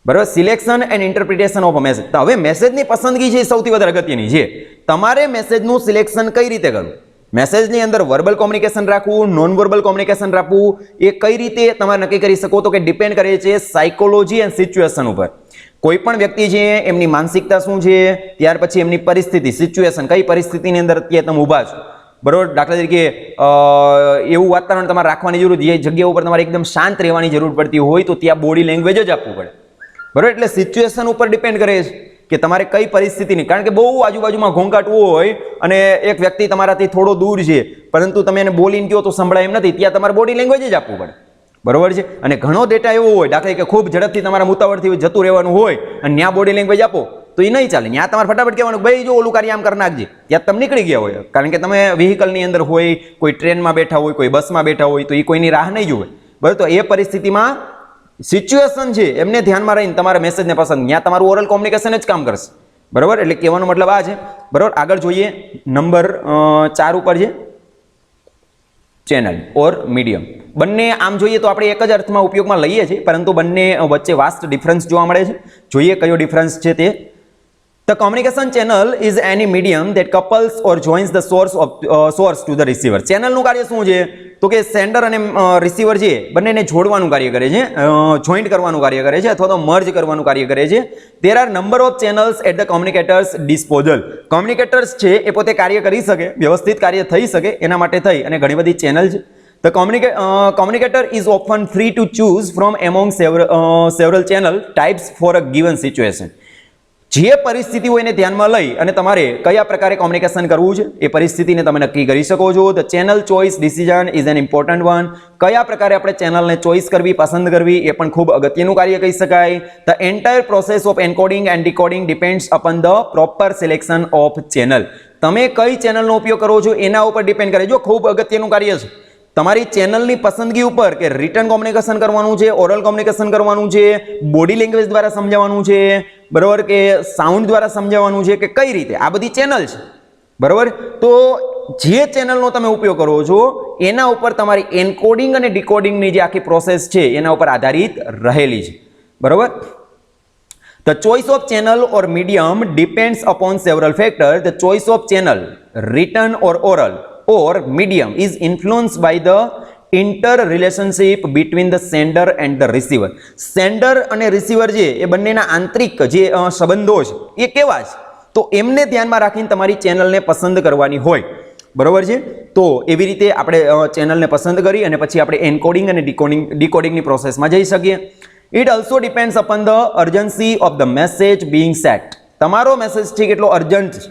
બરાબર, selection and interpretation of a message. તો હવે મેસેજની પસંદગી છે સૌથી વધારે અગત્યની છે. તમારે મેસેજનું સિલેક્શન કઈ રીતે કરવું, મેસેજની અંદર વર્બલ કોમ્યુનિકેશન રાખવું, નોન વર્બલ કોમ્યુનિકેશન રાખવું, એ કઈ રીતે તમારે નક્કી કરી શકો તો કે ડિપેન્ડ કરે છે સાયકોલોજી એન્ડ સિચ્યુએશન ઉપર. કોઈ પણ વ્યક્તિ છે એમની માનસિકતા શું છે, ત્યાર પછી એમની પરિસ્થિતિ, સિચ્યુએશન, કઈ પરિસ્થિતિની અંદર અત્યારે તમે ઊભા છો. બરોબર, દાખલા તરીકે એવું વાતાવરણ તમારે રાખવાની જરૂર, જે જગ્યા ઉપર તમારે એકદમ શાંત રહેવાની જરૂર પડતી હોય તો ત્યાં બોડી લેંગ્વેજ જ આપવું પડે. બરોબર, એટલે સિચ્યુએશન ઉપર ડિપેન્ડ કરે છે કે તમારે કઈ પરિસ્થિતિની, કારણ કે બહુ આજુબાજુમાં ઘોંઘાટ હોય અને એક વ્યક્તિ તમારાથી થોડો દૂર છે પરંતુ તમે એને બોલીને કહો તો સંભળાય એમ નથી, ત્યાં તમારે બોડી લેંગ્વેજ જ આપવું પડે. બરોબર છે, અને ઘણો ડેટા એવો હોય, દાખલા કે ખૂબ ઝડપથી તમારા મુતાવળથી જતું રહેવાનું હોય અને ત્યાં બોડી લેંગ્વેજ આપો તો એ નહીં ચાલે. ત્યાં તમારે ફટાફટ કહેવાનું ભાઈ જો ઓલું કાર્ય આમ કરી નાખજે, ત્યાં તમે નીકળી ગયા હોય, કારણ કે તમે વ્હીકલની અંદર હોય, કોઈ ટ્રેનમાં બેઠા હોય, કોઈ બસમાં બેઠા હોય તો એ કોઈની રાહ નહીં જોવે. બરાબર, તો એ પરિસ્થિતિમાં સિચ્યુએશન છે એમને ધ્યાનમાં રહીને તમારા મેસેજને પસંદ, ત્યાં તમારું ઓરલ કોમ્યુનિકેશન જ કામ કરશે. બરાબર, એટલે કહેવાનો મતલબ આ છે. બરાબર, આગળ જોઈએ. નંબર 4 ઉપર છે ચેનલ ઓર મીડિયમ. બંને આમ જોઈએ તો આપણે એક જ અર્થમાં ઉપયોગમાં લઈએ છીએ, પરંતુ બંને વચ્ચે વાસ્ટ ડિફરન્સ જોવા મળે છે. જોઈએ કયો ડિફરન્સ છે તે. The communication channel is any medium that couples or joins the source to the receiver. ચેનલનું કાર્ય શું છે તો કે સેન્ડર અને રિસીવર છે બંનેને જોડવાનું કાર્ય કરે છે, જોઈન્ટ કરવાનું કાર્ય કરે છે અથવા તો મર્જ કરવાનું કાર્ય કરે છે. There are number of channels at the communicators disposal. કોમ્યુનિકેટર્સ છે એ પોતે કાર્ય કરી શકે, વ્યવસ્થિત કાર્ય થઈ શકે એના માટે થઈ અને ઘણી બધી ચેનલ છે. The communicator is often free to choose from among several channel types for a given situation. જે પરિસ્થિતિ હોય એને ધ્યાનમાં લઈ અને તમારે કયા પ્રકારે કોમ્યુનિકેશન કરવું છે એ પરિસ્થિતિને તમે નક્કી કરી શકો છો. The channel choice decision is an important one. કયા પ્રકારે આપણે ચેનલને ચોઇસ કરવી, પસંદ કરવી એ પણ ખૂબ અગત્યનું કાર્ય કહી શકાય. The entire process of encoding and decoding depends upon the proper selection of channel. તમે કઈ ચેનલનો ઉપયોગ કરો છો એના ઉપર ડિપેન્ડ કરે. જો ખૂબ અગત્યનું કાર્ય છે તમારી ચેનલની પસંદગી ઉપર કે રિટર્ન કોમ્યુનિકેશન કરવાનું છે, ઓરલ કોમ્યુનિકેશન કરવાનું છે, બોડી લેંગ્વેજ દ્વારા સમજાવવાનું છે, બરાબર, કે સાઉન્ડ દ્વારા સમજાવવાનું છે, કે કઈ રીતે, આ બધી ચેનલ છે, બરાબર. તો જે ચેનલનો તમે ઉપયોગ કરો છો એના ઉપર તમારી એન્કોડિંગ અને ડીકોડિંગની જે આખી પ્રોસેસ છે એના ઉપર આધારિત રહેલી છે, બરાબર. The choice of channel or medium depends upon several factors. The choice of channel, written or oral, or medium is influenced by the interrelationship between the sender and the receiver. Sender અને receiver જે એ બંનેના આંતરિક જે સંબંધો છે એ કેવા છે તો એમને ધ્યાનમાં રાખીને તમારી ચેનલને પસંદ કરવાની હોય, બરોબર છે. તો એવી રીતે આપણે ચેનલને પસંદ કરી અને પછી આપણે એન્કોડિંગ અને ડીકોડિંગની પ્રોસેસમાં જઈ શકીએ. It also depends upon the urgency of the message being sent. તમારો મેસેજ છે કેટલો અર્જન્ટ છે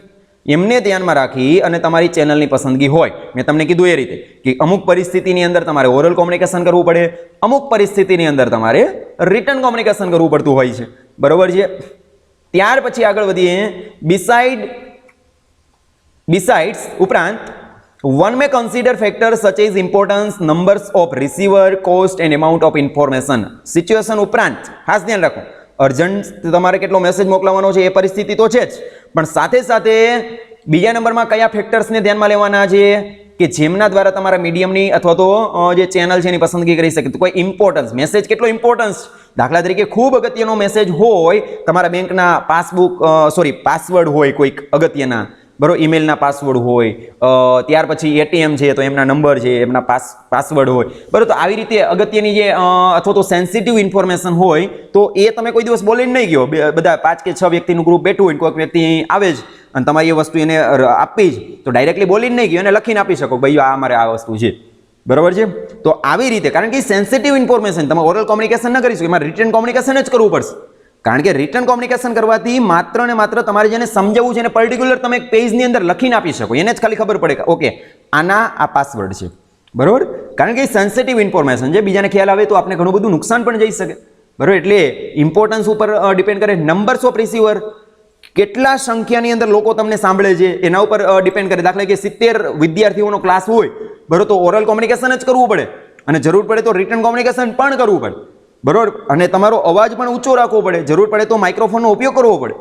એમને ધ્યાનમાં રાખી અને તમારી ચેનલની પસંદગી હોય. મેં તમને કીધું એ રીતે કે અમુક પરિસ્થિતિની અંદર તમારે ઓરલ કોમ્યુનિકેશન કરવું પડે, અમુક પરિસ્થિતિની અંદર તમારે રિટર્ન કોમ્યુનિકેશન કરવું પડતું હોય છે, બરોબર છે. ત્યાર પછી આગળ વધીએ. besides ઉપરાંત one may consider factors such as importance, numbers of receiver, cost and amount of information. Situation ઉપરાંત ખાસ ધ્યાન રાખો, અર્જન્ટ તમારે કેટલો મેસેજ મોકલવાનો છે એ પરિસ્થિતિ તો છે જ, પણ સાથે સાથે બીજા નંબરમાં કયા ફેક્ટર્સને ધ્યાનમાં લેવાના છે કે જેમના દ્વારા તમારા મીડિયમની અથવા તો જે ચેનલ છે એની પસંદગી કરી શકે. તો કોઈ ઇમ્પોર્ટન્સ, મેસેજ કેટલો ઇમ્પોર્ટન્સ, દાખલા તરીકે ખૂબ અગત્યનો મેસેજ હોય, તમારા બેંકના પાસવર્ડ હોય કોઈક અગત્યના, બરોબર, ઈમેલના પાસવર્ડ હોય, ત્યાર પછી એટીએમ છે તો એમના નંબર છે, એમના પાસવર્ડ હોય, બરોબર. તો આવી રીતે અગત્યની જે અથવા તો સેન્સિટિવ ઇન્ફોર્મેશન હોય તો એ તમે કોઈ દિવસ બોલીને નહીં ગયો, બધા 5 કે 6 વ્યક્તિનું ગ્રુપ બેઠું હોય, કોઈક વ્યક્તિ આવે જ અને તમારી એ વસ્તુ એને આપવી જ, તો ડાયરેક્ટલી બોલીને નહીં ગયો અને લખીને આપી શકો ભાઈ આ અમારે આ વસ્તુ છે, બરોબર છે. તો આવી રીતે, કારણ કે સેન્સિટિવ ઇન્ફોર્મેશન તમે ઓરલ કોમ્યુનિકેશન ન કરી શકો, એમાં રિટર્ન કોમ્યુનિકેશન જ કરવું પડશે. કારણ કે રિટર્ન કોમ્યુનિકેશન કરવાથી માત્ર ને માત્ર તમારે જેને સમજાવવું છે એને પર્ટિક્યુલર તમે એક પેજની અંદર લખીને આપી શકો, એને જ ખાલી ખબર પડે કે ઓકે આના આ પાસવર્ડ છે, બરોબર. કારણ કે સેન્સિટિવ ઇન્ફોર્મેશન છે, બીજાને ખ્યાલ આવે તો આપણે ઘણું બધું નુકસાન પણ જઈ શકે, બરોબર. એટલે ઇમ્પોર્ટન્સ ઉપર ડિપેન્ડ કરે. નંબર્સ ઓફ રિસીવર, કેટલા સંખ્યાની અંદર લોકો તમને સાંભળે છે એના ઉપર ડિપેન્ડ કરે. દાખલા કે 70 વિદ્યાર્થીઓનો ક્લાસ હોય, બરોબર, તો ઓરલ કોમ્યુનિકેશન જ કરવું પડે અને જરૂર પડે તો રિટર્ન કોમ્યુનિકેશન પણ કરવું પડે, બરોબર. અને તમારો અવાજ પણ ઊંચો રાખવો પડે, જરૂર પડે તો માઇક્રોફોનનો ઉપયોગ કરવો પડે,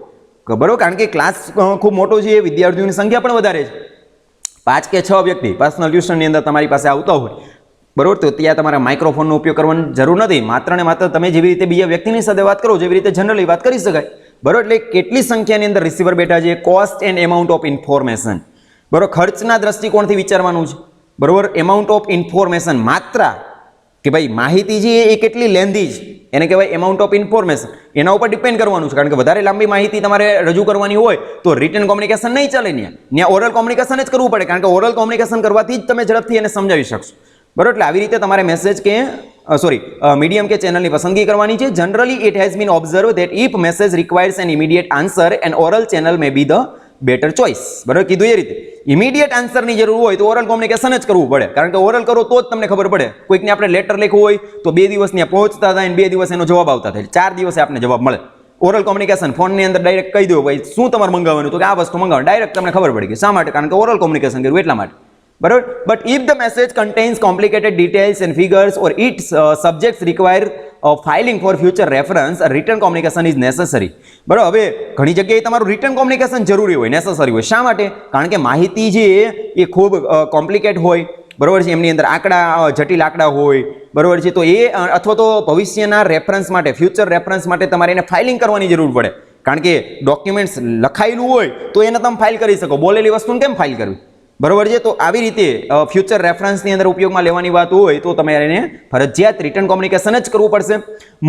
બરોબર. કારણ કે ક્લાસ ખૂબ મોટો છે, વિદ્યાર્થીઓની સંખ્યા પણ વધારે છે, 5 કે 6 વ્યક્તિ પર્સનલ ટ્યુશનની અંદર તમારી પાસે આવતા હોય, બરોબર. તો ત્યાં તમારે માઇક્રોફોનનો ઉપયોગ કરવાની જરૂર નથી, માત્ર ને માત્ર તમે જેવી રીતે બીજા વ્યક્તિની સાથે વાત કરો જેવી રીતે જનરલી વાત કરી શકાય, બરોબર. એટલે કેટલી સંખ્યાની અંદર રિસીવર બેઠા છે, cost and amount of information, બરોબર. ખર્ચના દ્રષ્ટિકોણથી વિચારવાનું છે, બરોબર. એમાઉન્ટ ઓફ ઇન્ફોર્મેશન, માત્રા કે ભાઈ માહિતી છે એ કેટલી લેન્ધી છે એને કહેવાય એમાઉન્ટ ઓફ ઇન્ફોર્મેશન, એના ઉપર ડિપેન્ડ કરવાનું છે. કારણ કે વધારે લાંબી માહિતી તમારે રજૂ કરવાની હોય તો રિટર્ન કોમ્યુનિકેશન નહીં ચાલે, ત્યાં ઓરલ કોમ્યુનિકેશન જ કરવું પડે, કારણ કે ઓરલ કોમ્યુનિકેશન કરવાથી જ તમે ઝડપથી એને સમજાવી શકશો, બરોબર. એટલે આવી રીતે તમારે મેસેજ કે મીડિયમ કે ચેનલની પસંદગી કરવાની છે. Generally it has been observe that if message requires an immediate answer and oral channel may be the better choice, બરાબર. કીધું એ રીતે ઇમિડિયેટ આન્સરની જરૂર હોય તો ઓરલ કોમ્યુનિકેશન જ કરવું પડે, કારણ કે ઓરલ કરો તો જ તમને ખબર પડે. કોઈકને આપણે લેટર લખવું હોય તો 2 દિવસ ત્યાં પહોંચતા થાય અને 2 દિવસ એનો જવાબ આવતા થાય, 4 દિવસે આપણે જવાબ મળે. ઓરલ કોમ્યુનિકેશન ફોનની અંદર ડાયરેક્ટ કહી દો ભાઈ શું તમારે મંગાવવાનું, તો કે આ વસ્તુ મંગાવવાનું, ડાયરેક્ટ તમને ખબર પડી ગઈ. શા માટે? કારણ કે ઓરલ કોમ્યુનિકેશન કર્યું એટલા માટે, બરાબર. But if the message contains complicated details and figures or its subjects require filing for future reference, return communication is necessary, બરાબર. હવે ઘણી જગ્યાએ તમારું રિટર્ન કોમ્યુનિકેશન જરૂરી હોય, નેસેસરી હોય. શા માટે? કારણ કે માહિતી છે એ ખૂબ કોમ્પ્લિકેટ હોય, બરોબર છે, એમની અંદર આંકડા, જટિલ આંકડા હોય, બરોબર છે. તો એ અથવા તો ભવિષ્યના રેફરન્સ માટે, ફ્યુચર રેફરન્સ માટે તમારે એને ફાઇલિંગ કરવાની જરૂર પડે, કારણ કે ડોક્યુમેન્ટ્સ લખાયેલું હોય તો એને તમે ફાઇલ કરી શકો, બોલેલી વસ્તુને કેમ ફાઇલ કરવી, બરોબર છે. તો આવી રીતે ફ્યુચર રેફરન્સની અંદર ઉપયોગમાં લેવાની વાત હોય તો તમારે એને ફરજિયાત રિટર્ન કોમ્યુનિકેશન જ કરવું પડશે.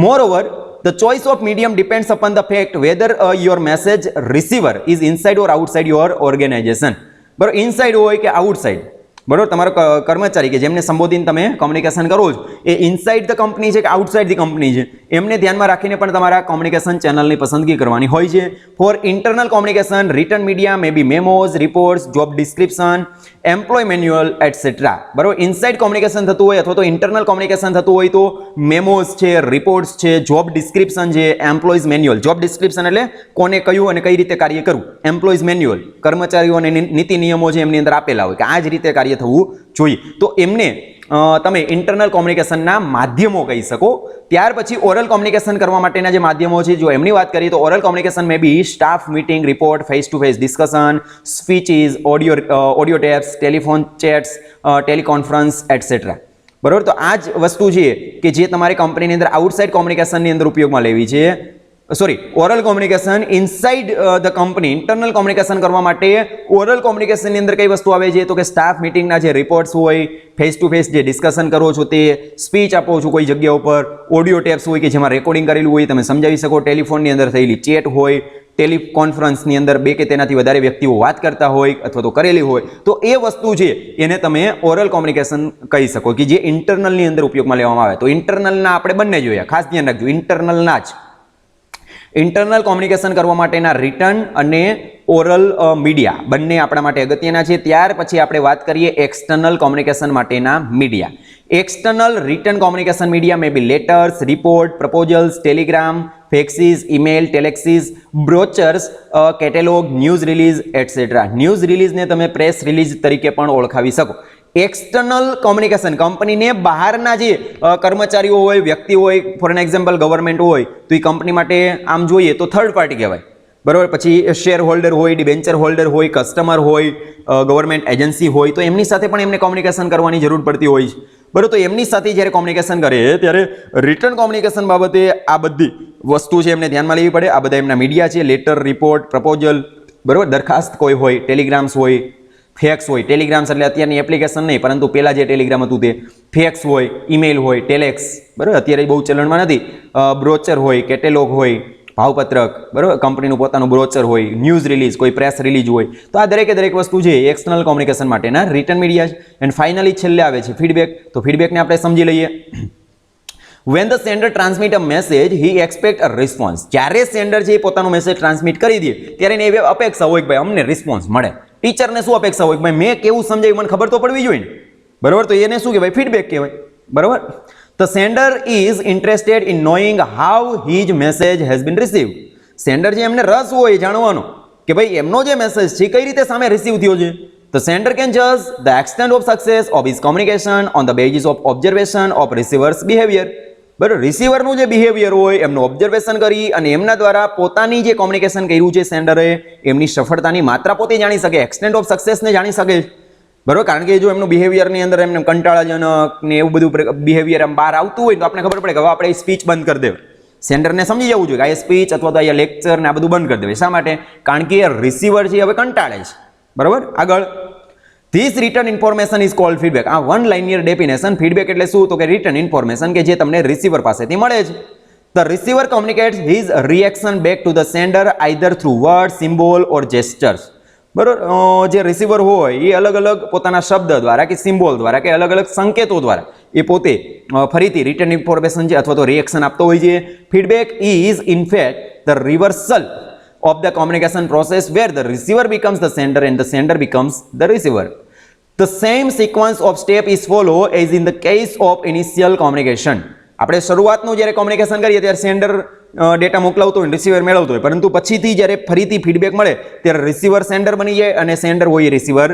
Moreover the choice of medium depends upon the fact whether your message receiver is inside or outside your organization, બરોબર. ઇનસાઇડ હોય કે આઉટસાઇડ, બરોબર, તમારો કર્મચારી કે જેમને સંબોધીને તમે કોમ્યુનિકેશન કરો છો એ ઇનસાઇડ ધ કંપની છે કે આઉટસાઇડ ધી કંપની છે એમને ધ્યાનમાં રાખીને પણ તમારા કોમ્યુનિકેશન ચેનલની પસંદગી કરવાની હોય છે. For internal communication written media may be memos, reports, job description, employ manual etcetera. બરોબર, ઇનસાઇડ કોમ્યુનિકેશન થતું હોય અથવા તો ઇન્ટરનલ કોમ્યુનિકેશન થતું હોય તો મેમોઝ છે, રિપોર્ટ્સ છે, જોબ ડિસ્ક્રિપ્શન છે, એમ્પ્લોઈઝ મેન્યુઅલ. જોબ ડિસ્ક્રિપ્શન એટલે કોને કયું અને કઈ રીતે કાર્ય કરવું. એમ્પ્લોઈઝ મેન્યુઅલ કર્મચારીઓને નીતિ નિયમો છે એમની અંદર આપેલા હોય કે આ જ રીતે કાર્ય થવું જોઈએ. તો એમને તમે ઇન્ટરનલ કોમ્યુનિકેશનના માધ્યમો કહી શકો. ત્યાર પછી ઓરલ કોમ્યુનિકેશન કરવા માટેના જે માધ્યમો છે જો એમની વાત કરીએ તો oral communication may be staff meeting, report, face to face discussion, speeches, audio tapes, telephone chats, teleconference etcetera. બરોબર, તો આ જ વસ્તુ છે કે જે તમારે કંપનીની અંદર આઉટસાઇડ કોમ્યુનિકેશનની અંદર ઉપયોગમાં લેવી છે. Oral communication inside the company. Internal communication કરવા માટે ઓરલ કોમ્યુનિકેશનની અંદર કઈ વસ્તુ આવે છે તો કે સ્ટાફ મિટિંગના જે રિપોર્ટ્સ હોય, ફેસ ટુ ફેસ જે ડિસ્કશન કરો છો તે, સ્પીચ આપો છો કોઈ જગ્યા ઉપર, ઓડિયો ટેપ્સ હોય કે જેમાં રેકોર્ડિંગ કરેલું હોય તમે સમજાવી શકો, ટેલિફોનની અંદર થયેલી ચેટ હોય, ટેલિકોન્ફરન્સની અંદર બે કે તેનાથી વધારે વ્યક્તિઓ વાત કરતા હોય અથવા તો કરેલી હોય તો એ વસ્તુ છે એને તમે ઓરલ કોમ્યુનિકેશન કહી શકો કે જે ઇન્ટરનલની અંદર ઉપયોગમાં લેવામાં આવે. તો ઇન્ટરનલના આપણે બંને જોયા, ખાસ ધ્યાન રાખજો. ઇન્ટરનલના જ ઇન્ટરનલ કોમ્યુનિકેશન કરવા માટેના રિટન અને ઓરલ મીડિયા બંને આપણા માટે અગત્યના છે. ત્યાર પછી આપણે વાત કરીએ એક્સટર્નલ કોમ્યુનિકેશન માટેના media. External written communication media may be letters, report, proposals, telegram, faxes, email, telexes, brochures, catalogue, news release etcetera. News રિલીઝને તમે પ્રેસ રિલીઝ તરીકે પણ ઓળખાવી શકો. એક્સટર્નલ કોમ્યુનિકેશન કંપનીને બહારના જે કર્મચારીઓ હોય, વ્યક્તિ હોય, ફોર એન એક્ઝામ્પલ ગવર્મેન્ટ હોય તો એ કંપની માટે આમ જોઈએ તો થર્ડ પાર્ટી કહેવાય. બરાબર, પછી શેર હોલ્ડર હોય, ડિબેન્ચર હોલ્ડર હોય, કસ્ટમર હોય, ગવર્મેન્ટ એજન્સી હોય તો એમની સાથે પણ એમને કોમ્યુનિકેશન કરવાની જરૂર પડતી હોય છે. બરાબર, તો એમની સાથે જ્યારે કોમ્યુનિકેશન કરે ત્યારે રિટર્ન કોમ્યુનિકેશન બાબતે આ બધી વસ્તુ છે એમને ધ્યાનમાં લેવી પડે. આ બધા એમના મીડિયા છે, લેટર, રિપોર્ટ, પ્રપોઝલ, બરાબર, દરખાસ્ત કોઈ હોય, ટેલિગ્રામ્સ હોય, ફેક્સ હોય. ટેલિગ્રામ્સ એટલે અત્યારની એપ્લિકેશન નહીં પરંતુ પહેલાં જે ટેલિગ્રામ હતું તે, ફેક્સ હોય, ઈમેલ હોય, ટેલેક્સ, બરાબર, અત્યારે બહુ ચલણમાં નથી, બ્રોચર હોય, કેટેલોગ હોય, ભાવપત્રક, બરાબર, કંપનીનું પોતાનું બ્રોચર હોય, ન્યૂઝ રિલીઝ, કોઈ પ્રેસ રિલીઝ હોય. તો આ દરેકે દરેક વસ્તુ છે એક્સટર્નલ કોમ્યુનિકેશન માટેના રિટર્ન મીડિયા છે. એન્ડ ફાઇનલી છેલ્લે આવે છે ફીડબેક. તો ફીડબેકને આપણે સમજી લઈએ. When the sender transmit a message, he expect a response. જ્યારે સેન્ડર છે એ પોતાનો મેસેજ ટ્રાન્સમિટ કરી દે ત્યારે એને એવી અપેક્ષા હોય કે ભાઈ અમને રિસ્પોન્સ મળે. ટીચરને શું અપેક્ષા હોય કે ભાઈ મેં કેવું સમજાવ્યું મને ખબર તો પડવી જોઈએ ને. બરાબર, તો એને શું કહેવાય? ફીડબેક કહેવાય. બરાબર, the sender is interested in knowing how his message has been received. Sender છે એમને રસ હોય જાણવાનો કે ભાઈ એમનો જે મેસેજ છે કઈ રીતે સામે રિસીવ થયો છે. The sender can judge the extent of success of his communication on the basis of observation of receiver's behavior. બરાબર, રિસીવરનું જે બિહેવિયર હોય એમનું ઓબ્ઝર્વેશન કરી અને એમના દ્વારા પોતાની જે કોમ્યુનિકેશન કર્યું છે સેન્ડરે એમની સફળતાની માત્રા પોતે જાણી શકે, એક્સટેન્ટ ઓફ સક્સેસને જાણી શકે. બરાબર, કારણ કે જો એમનું બિહેવિયરની અંદર એમને કંટાળાજનક ને એવું બધું બિહેવિયર એમ બહાર આવતું હોય તો આપણે ખબર પડે કે હવે આપણે સ્પીચ બંધ કરી દેવાય. સેન્ડરને સમજી જવું જોઈએ કે આ સ્પીચ અથવા તો અહીંયા લેક્ચર ને આ બધું બંધ કરી દેવાય. શા માટે? કારણ કે રિસીવર છે હવે કંટાળે છે. બરાબર, આગળ This written information is called feedback. આ વન લાઇનિયર ડેફિનેશન. ફીડબેક એટલે શું તો કે રિટન ઇન્ફોર્મેશન કે જે તમને રિસીવર પાસેથી મળે છે. The receiver communicates his reaction back to the sender either through words, symbol or gestures. બરોબર, જે રિસીવર હોય એ અલગ અલગ પોતાના શબ્દ દ્વારા કે સિમ્બોલ દ્વારા કે અલગ અલગ સંકેતો દ્વારા એ પોતે ફરીથી રિટન ઇન્ફોર્મેશન છે અથવા તો રિએક્શન આપતો હોય છે. Feedback is in fact the reversal of the communication process where the receiver becomes the sender and the sender becomes the receiver. The same sequence of step is followed as in the case of initial communication. આપણે શરૂઆતનું જ્યારે communication કરીએ ત્યારે sender data મોકલાવતો હોય, receiver મેળવતો હોય, પરંતુ પછીથી જ્યારે ફરીથી ફીડબેક મળે ત્યારે રિસીવર સેન્ડર બની જાય અને સેન્ડર હોય એ રિસીવર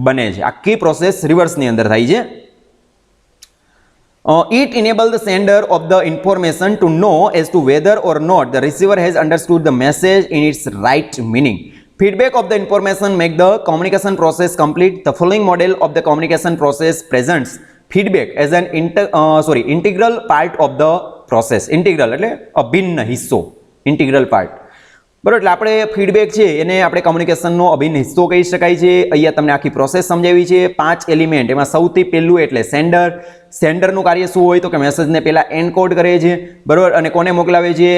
બને છે. આખી પ્રોસેસ રિવર્સની અંદર થાય છે. It enables the sender of the information to know as to whether or not the receiver has understood the message in its right meaning. Feedback of the information make the communication process complete. The following model of the communication process presents feedback as an integral part of the process. Integral એટલે અભિન્ન હિસ્સો, integral part. બરાબર, એટલે આપણે feedback છે એને આપણે કોમ્યુનિકેશનનો અભિન્ન હિસ્સો કહી શકાય છે. અહીંયા તમને આખી પ્રોસેસ સમજાવી છે. 5 એલિમેન્ટ, એમાં સૌથી પહેલું એટલે સેન્ડર. સેન્ડરનું કાર્ય શું હોય તો કે મેસેજને પહેલા એન્કોડ કરે છે. બરાબર, અને કોને મોકલાવે છે?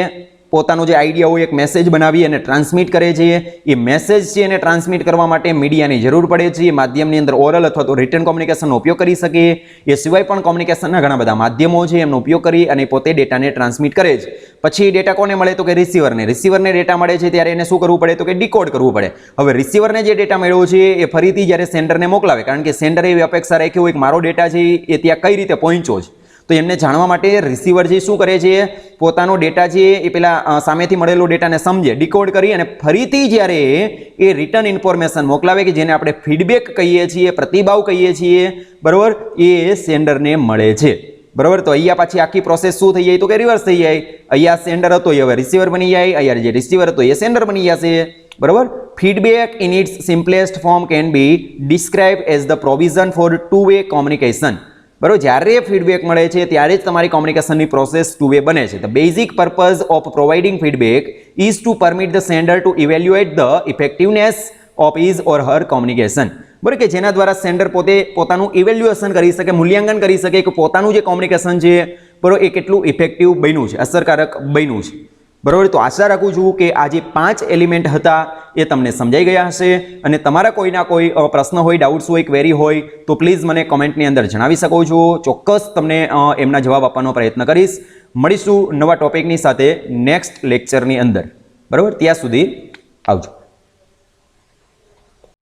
પોતાનો જે આઈડિયા હોય એક મેસેજ બનાવી અને ટ્રાન્સમિટ કરે છે. એ મેસેજ છે એને ટ્રાન્સમિટ કરવા માટે મીડિયાની જરૂર પડે છે. એ માધ્યમની અંદર ઓરલ અથવા તો રિટન કોમ્યુનિકેશનનો ઉપયોગ કરી શકે. એ સિવાય પણ કોમ્યુનિકેશનના ઘણા બધા માધ્યમો છે એમનો ઉપયોગ કરી અને પોતે ડેટાને ટ્રાન્સમિટ કરે છે. પછી ડેટા કોને મળે તો કે રિસીવરને. રિસીવરને ડેટા મળે છે ત્યારે એને શું કરવું પડે તો કે ડીકોડ કરવું પડે. હવે રિસીવરને જે ડેટા મળ્યો છે એ ફરીથી જ્યારે સેન્ડરને મોકલાવે, કારણ કે સેન્ડરે એવી અપેક્ષા રાખી હોય કે મારો ડેટા છે એ ત્યાં કઈ રીતે પહોંચ્યો છે, તો એમને જાણવા માટે રિસીવર જે શું કરે છે, પોતાનો ડેટા છે એ પેલા સામેથી મળેલો ડેટાને સમજે, ડીકોડ કરી અને ફરીથી જ્યારે એ રિટર્ન ઇન્ફોર્મેશન મોકલાવે કે જેને આપણે ફીડબેક કહીએ છીએ, પ્રતિભાવ કહીએ છીએ, બરોબર, એ સેન્ડરને મળે છે. બરોબર. તો અહીંયા પાછી આખી પ્રોસેસ શું થઈ જાય તો કે રિવર્સ થઈ જાય. અહીંયા સેન્ડર હતો એ હવે રિસીવર બની જાય, અહીંયા જે રિસીવર હતો એ સેન્ડર બની જશે. બરોબર. Feedback in its simplest form can be describe as the provision for two way communication. બરોબર. જ્યારે ફીડબેક મળે છે ત્યારે જ તમારી કોમ્યુનિકેશનની પ્રોસેસ ટુ વે બને છે. The basic purpose of providing feedback is to permit the sender to evaluate the effectiveness of his or her communication. બરાબર, કે જેના દ્વારા સેન્ડર પોતે પોતાનું ઇવેલ્યુએશન કરી શકે, મૂલ્યાંકન કરી શકે કે પોતાનું જે કોમ્યુનિકેશન છે બરોબર એ કેટલું ઇફેક્ટિવ બન્યું છે, અસરકારક બન્યું છે. બરોબર. તો આશા રાખું છું કે આ જે 5 એલિમેન્ટ હતા એ તમને સમજાઈ ગયા હશે. અને તમારા કોઈના કોઈ પ્રશ્ન હોય, ડાઉટ્સ હોય, ક્વેરી હોય તો પ્લીઝ મને કોમેન્ટની અંદર જણાવી શકો છો. ચોક્કસ તમને એમના જવાબ આપવાનો પ્રયત્ન કરીશ. મળીશું નવા ટોપિકની સાથે નેક્સ્ટ લેક્ચરની અંદર. બરોબર. ત્યાં સુધી આવજો.